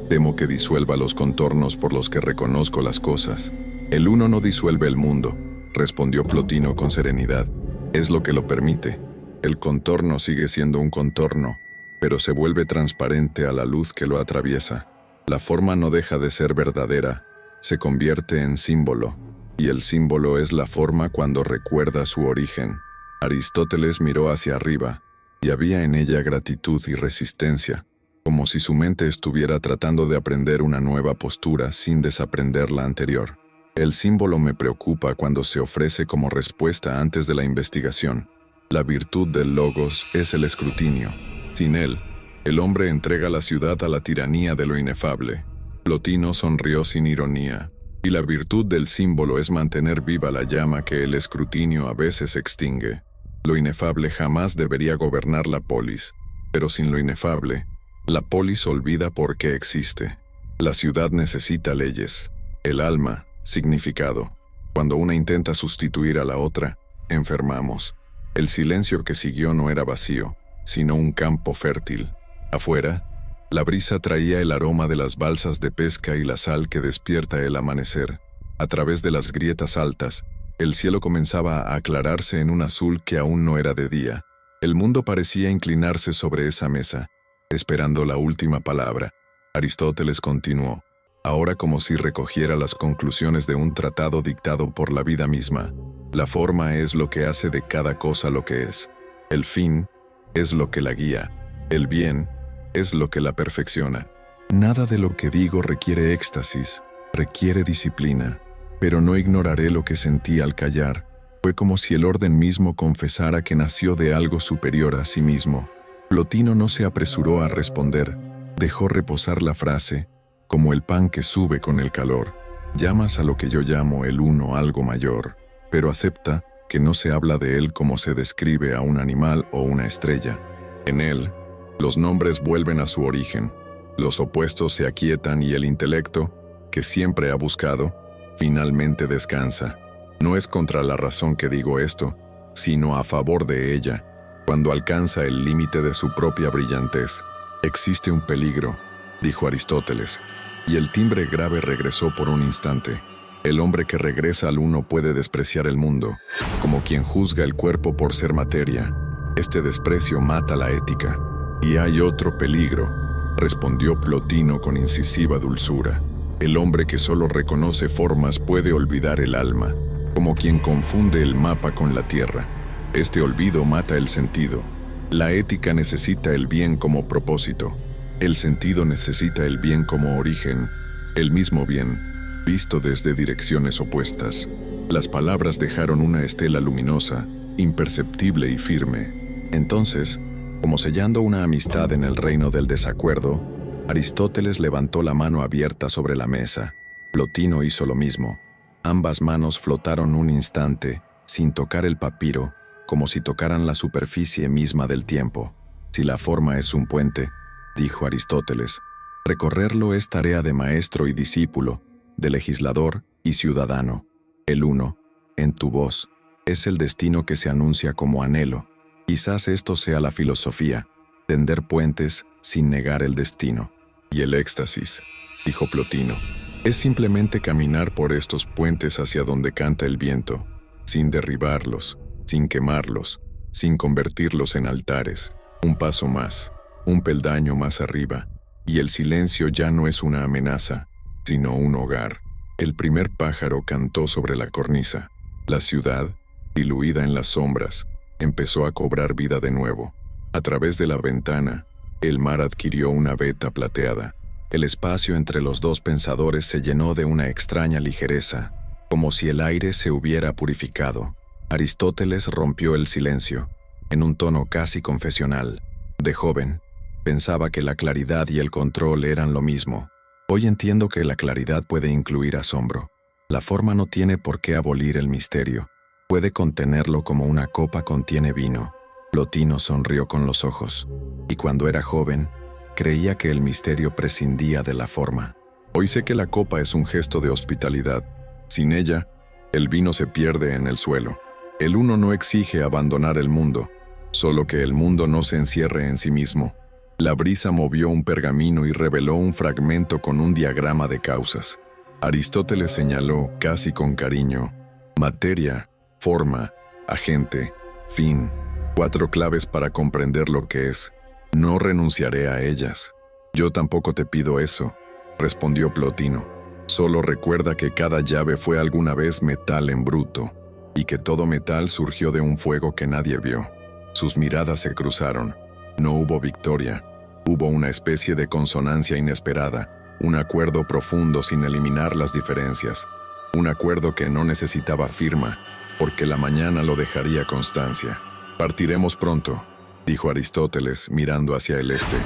temo que disuelva los contornos por los que reconozco las cosas. El uno no disuelve el mundo, respondió Plotino con serenidad. Es lo que lo permite. El contorno sigue siendo un contorno, pero se vuelve transparente a la luz que lo atraviesa. La forma no deja de ser verdadera, se convierte en símbolo, y el símbolo es la forma cuando recuerda su origen. Aristóteles miró hacia arriba, y había en ella gratitud y resistencia, como si su mente estuviera tratando de aprender una nueva postura sin desaprender la anterior. El símbolo me preocupa cuando se ofrece como respuesta antes de la investigación. La virtud del logos es el escrutinio. Sin él, el hombre entrega la ciudad a la tiranía de lo inefable. Plotino sonrió sin ironía, y la virtud del símbolo es mantener viva la llama que el escrutinio a veces extingue. Lo inefable jamás debería gobernar la polis, pero sin lo inefable, la polis olvida por qué existe. La ciudad necesita leyes, el alma, significado. Cuando una intenta sustituir a la otra, enfermamos. El silencio que siguió no era vacío, sino un campo fértil. Afuera, la brisa traía el aroma de las balsas de pesca y la sal que despierta el amanecer. A través de las grietas altas, el cielo comenzaba a aclararse en un azul que aún no era de día. El mundo parecía inclinarse sobre esa mesa, esperando la última palabra. Aristóteles continuó, ahora como si recogiera las conclusiones de un tratado dictado por la vida misma. La forma es lo que hace de cada cosa lo que es. El fin es lo que la guía. El bien es lo que la perfecciona. Nada de lo que digo requiere éxtasis, requiere disciplina, pero no ignoraré lo que sentí al callar. Fue como si el orden mismo confesara que nació de algo superior a sí mismo. Plotino no se apresuró a responder. Dejó reposar la frase, como el pan que sube con el calor. Llamas a lo que yo llamo el uno algo mayor, pero acepta que no se habla de él como se describe a un animal o una estrella. En él, los nombres vuelven a su origen, los opuestos se aquietan y el intelecto, que siempre ha buscado, finalmente descansa. No es contra la razón que digo esto, sino a favor de ella, cuando alcanza el límite de su propia brillantez. Existe un peligro, dijo Aristóteles, y el timbre grave regresó por un instante. El hombre que regresa al uno puede despreciar el mundo, como quien juzga el cuerpo por ser materia. Este desprecio mata la ética. Y hay otro peligro, respondió Plotino con incisiva dulzura. El hombre que solo reconoce formas puede olvidar el alma, como quien confunde el mapa con la tierra. Este olvido mata el sentido. La ética necesita el bien como propósito. El sentido necesita el bien como origen, el mismo bien, visto desde direcciones opuestas. Las palabras dejaron una estela luminosa, imperceptible y firme. Entonces, como sellando una amistad en el reino del desacuerdo, Aristóteles levantó la mano abierta sobre la mesa. Plotino hizo lo mismo. Ambas manos flotaron un instante, sin tocar el papiro, como si tocaran la superficie misma del tiempo. Si la forma es un puente, dijo Aristóteles, recorrerlo es tarea de maestro y discípulo, de legislador y ciudadano. El uno, en tu voz, es el destino que se anuncia como anhelo. Quizás esto sea la filosofía, tender puentes sin negar el destino. Y el éxtasis, dijo Plotino, es simplemente caminar por estos puentes hacia donde canta el viento, sin derribarlos, sin quemarlos, sin convertirlos en altares. Un paso más, un peldaño más arriba, y el silencio ya no es una amenaza, sino un hogar. El primer pájaro cantó sobre la cornisa. La ciudad, diluida en las sombras, empezó a cobrar vida de nuevo. A través de la ventana, el mar adquirió una veta plateada. El espacio entre los dos pensadores se llenó de una extraña ligereza, como si el aire se hubiera purificado. Aristóteles rompió el silencio, en un tono casi confesional. De joven, pensaba que la claridad y el control eran lo mismo. Hoy entiendo que la claridad puede incluir asombro. La forma no tiene por qué abolir el misterio. Puede contenerlo como una copa contiene vino. Plotino sonrió con los ojos, y cuando era joven, creía que el misterio prescindía de la forma. Hoy sé que la copa es un gesto de hospitalidad. Sin ella, el vino se pierde en el suelo. El uno no exige abandonar el mundo, solo que el mundo no se encierre en sí mismo. La brisa movió un pergamino y reveló un fragmento con un diagrama de causas. Aristóteles señaló, casi con cariño, materia, forma, agente, fin. 4 claves para comprender lo que es. No renunciaré a ellas. Yo tampoco te pido eso, respondió Plotino. Solo recuerda que cada llave fue alguna vez metal en bruto, y que todo metal surgió de un fuego que nadie vio. Sus miradas se cruzaron. No hubo victoria. Hubo una especie de consonancia inesperada, un acuerdo profundo sin eliminar las diferencias. Un acuerdo que no necesitaba firma, porque la mañana lo dejaría constancia. Partiremos pronto, dijo Aristóteles mirando hacia el este.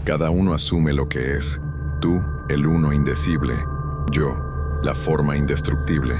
Cada uno asume lo que es. Tú, el uno indecible. Yo, la forma indestructible.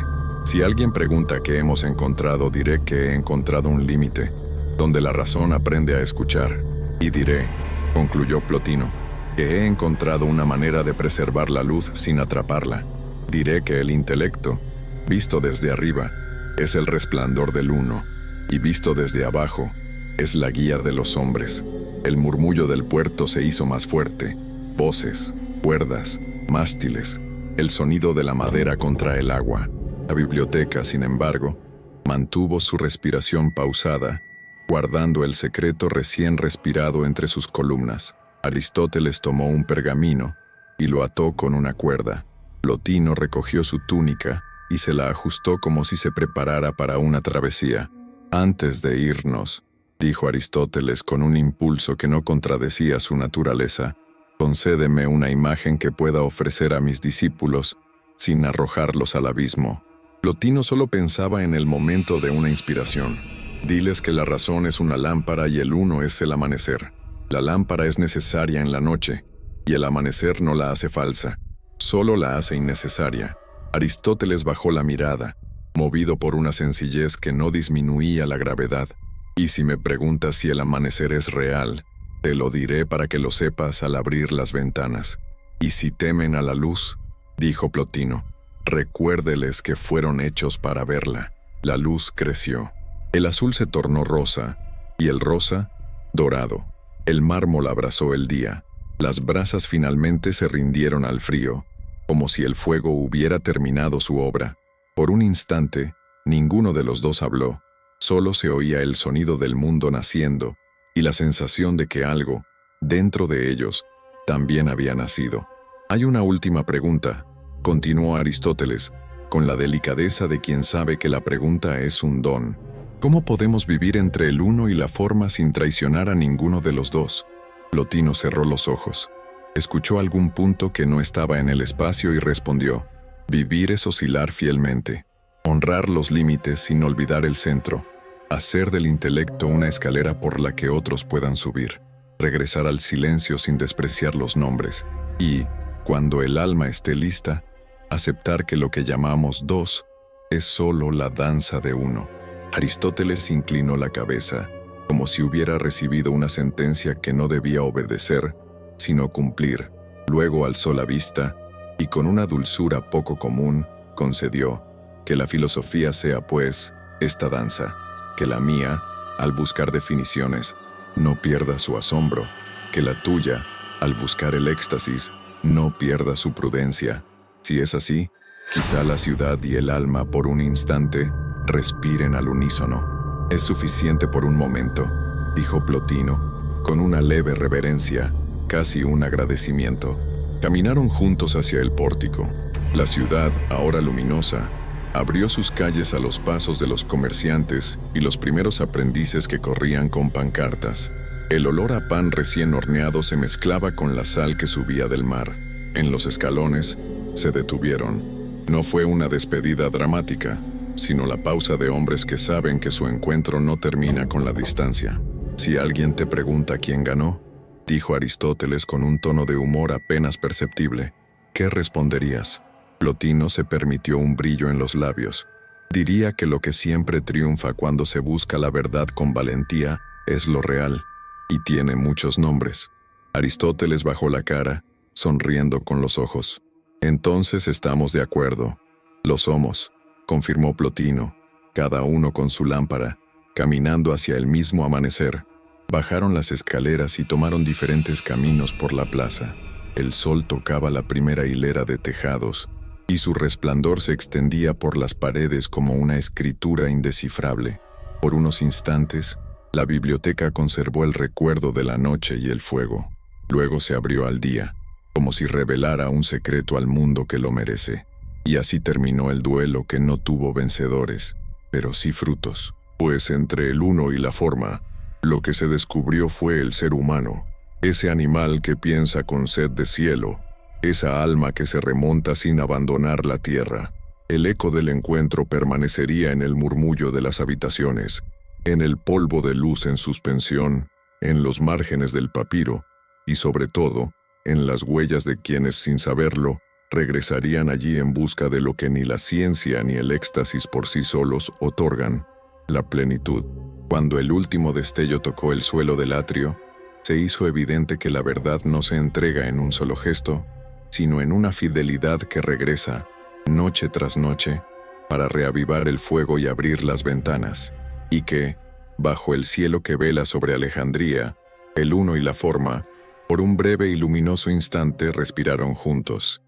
Si alguien pregunta qué hemos encontrado, diré que he encontrado un límite, donde la razón aprende a escuchar. Y diré, concluyó Plotino, que he encontrado una manera de preservar la luz sin atraparla. Diré que el intelecto, visto desde arriba, es el resplandor del uno, y visto desde abajo, es la guía de los hombres. El murmullo del puerto se hizo más fuerte. Voces, cuerdas, mástiles, el sonido de la madera contra el agua. La biblioteca, sin embargo, mantuvo su respiración pausada, guardando el secreto recién respirado entre sus columnas. Aristóteles tomó un pergamino y lo ató con una cuerda. Plotino recogió su túnica y se la ajustó como si se preparara para una travesía. Antes de irnos, dijo Aristóteles con un impulso que no contradecía su naturaleza, concédeme una imagen que pueda ofrecer a mis discípulos sin arrojarlos al abismo. Plotino solo pensaba en el momento de una inspiración. Diles que la razón es una lámpara y el uno es el amanecer. La lámpara es necesaria en la noche, y el amanecer no la hace falsa, solo la hace innecesaria. Aristóteles bajó la mirada, movido por una sencillez que no disminuía la gravedad. Y si me preguntas si el amanecer es real, te lo diré para que lo sepas al abrir las ventanas. Y si temen a la luz, dijo Plotino, recuérdeles que fueron hechos para verla. La luz creció. El azul se tornó rosa, y el rosa, dorado. El mármol abrazó el día. Las brasas finalmente se rindieron al frío, como si el fuego hubiera terminado su obra. Por un instante, ninguno de los dos habló. Solo se oía el sonido del mundo naciendo y la sensación de que algo, dentro de ellos, también había nacido. Hay una última pregunta, continuó Aristóteles, con la delicadeza de quien sabe que la pregunta es un don. ¿Cómo podemos vivir entre el uno y la forma sin traicionar a ninguno de los dos? Plotino cerró los ojos. Escuchó algún punto que no estaba en el espacio y respondió: vivir es oscilar fielmente, honrar los límites sin olvidar el centro, hacer del intelecto una escalera por la que otros puedan subir, regresar al silencio sin despreciar los nombres y, cuando el alma esté lista, aceptar que lo que llamamos dos es solo la danza de uno. Aristóteles inclinó la cabeza, como si hubiera recibido una sentencia que no debía obedecer, sino cumplir. Luego alzó la vista y con una dulzura poco común concedió: que la filosofía sea, pues, esta danza, que la mía, al buscar definiciones, no pierda su asombro, que la tuya, al buscar el éxtasis, no pierda su prudencia. Si es así, quizá la ciudad y el alma por un instante respiren al unísono. Es suficiente por un momento, dijo Plotino, con una leve reverencia, casi un agradecimiento. Caminaron juntos hacia el pórtico. La ciudad, ahora luminosa, abrió sus calles a los pasos de los comerciantes y los primeros aprendices que corrían con pancartas. El olor a pan recién horneado se mezclaba con la sal que subía del mar. En los escalones se detuvieron. No fue una despedida dramática, sino la pausa de hombres que saben que su encuentro no termina con la distancia. Si alguien te pregunta quién ganó, dijo Aristóteles con un tono de humor apenas perceptible, ¿qué responderías? Plotino se permitió un brillo en los labios. Diría que lo que siempre triunfa cuando se busca la verdad con valentía es lo real, y tiene muchos nombres. Aristóteles bajó la cara, sonriendo con los ojos. Entonces estamos de acuerdo. Lo somos, confirmó Plotino, cada uno con su lámpara, caminando hacia el mismo amanecer. Bajaron las escaleras y tomaron diferentes caminos por la plaza. El sol tocaba la primera hilera de tejados, y su resplandor se extendía por las paredes como una escritura indescifrable. Por unos instantes, la biblioteca conservó el recuerdo de la noche y el fuego. Luego se abrió al día, como si revelara un secreto al mundo que lo merece. Y así terminó el duelo que no tuvo vencedores, pero sí frutos. Pues entre el uno y la forma, lo que se descubrió fue el ser humano, ese animal que piensa con sed de cielo, esa alma que se remonta sin abandonar la tierra. El eco del encuentro permanecería en el murmullo de las habitaciones, en el polvo de luz en suspensión, en los márgenes del papiro, y sobre todo, en las huellas de quienes, sin saberlo, regresarían allí en busca de lo que ni la ciencia ni el éxtasis por sí solos otorgan, la plenitud. Cuando el último destello tocó el suelo del atrio, se hizo evidente que la verdad no se entrega en un solo gesto, sino en una fidelidad que regresa, noche tras noche, para reavivar el fuego y abrir las ventanas, y que, bajo el cielo que vela sobre Alejandría, el uno y la forma, por un breve y luminoso instante respiraron juntos.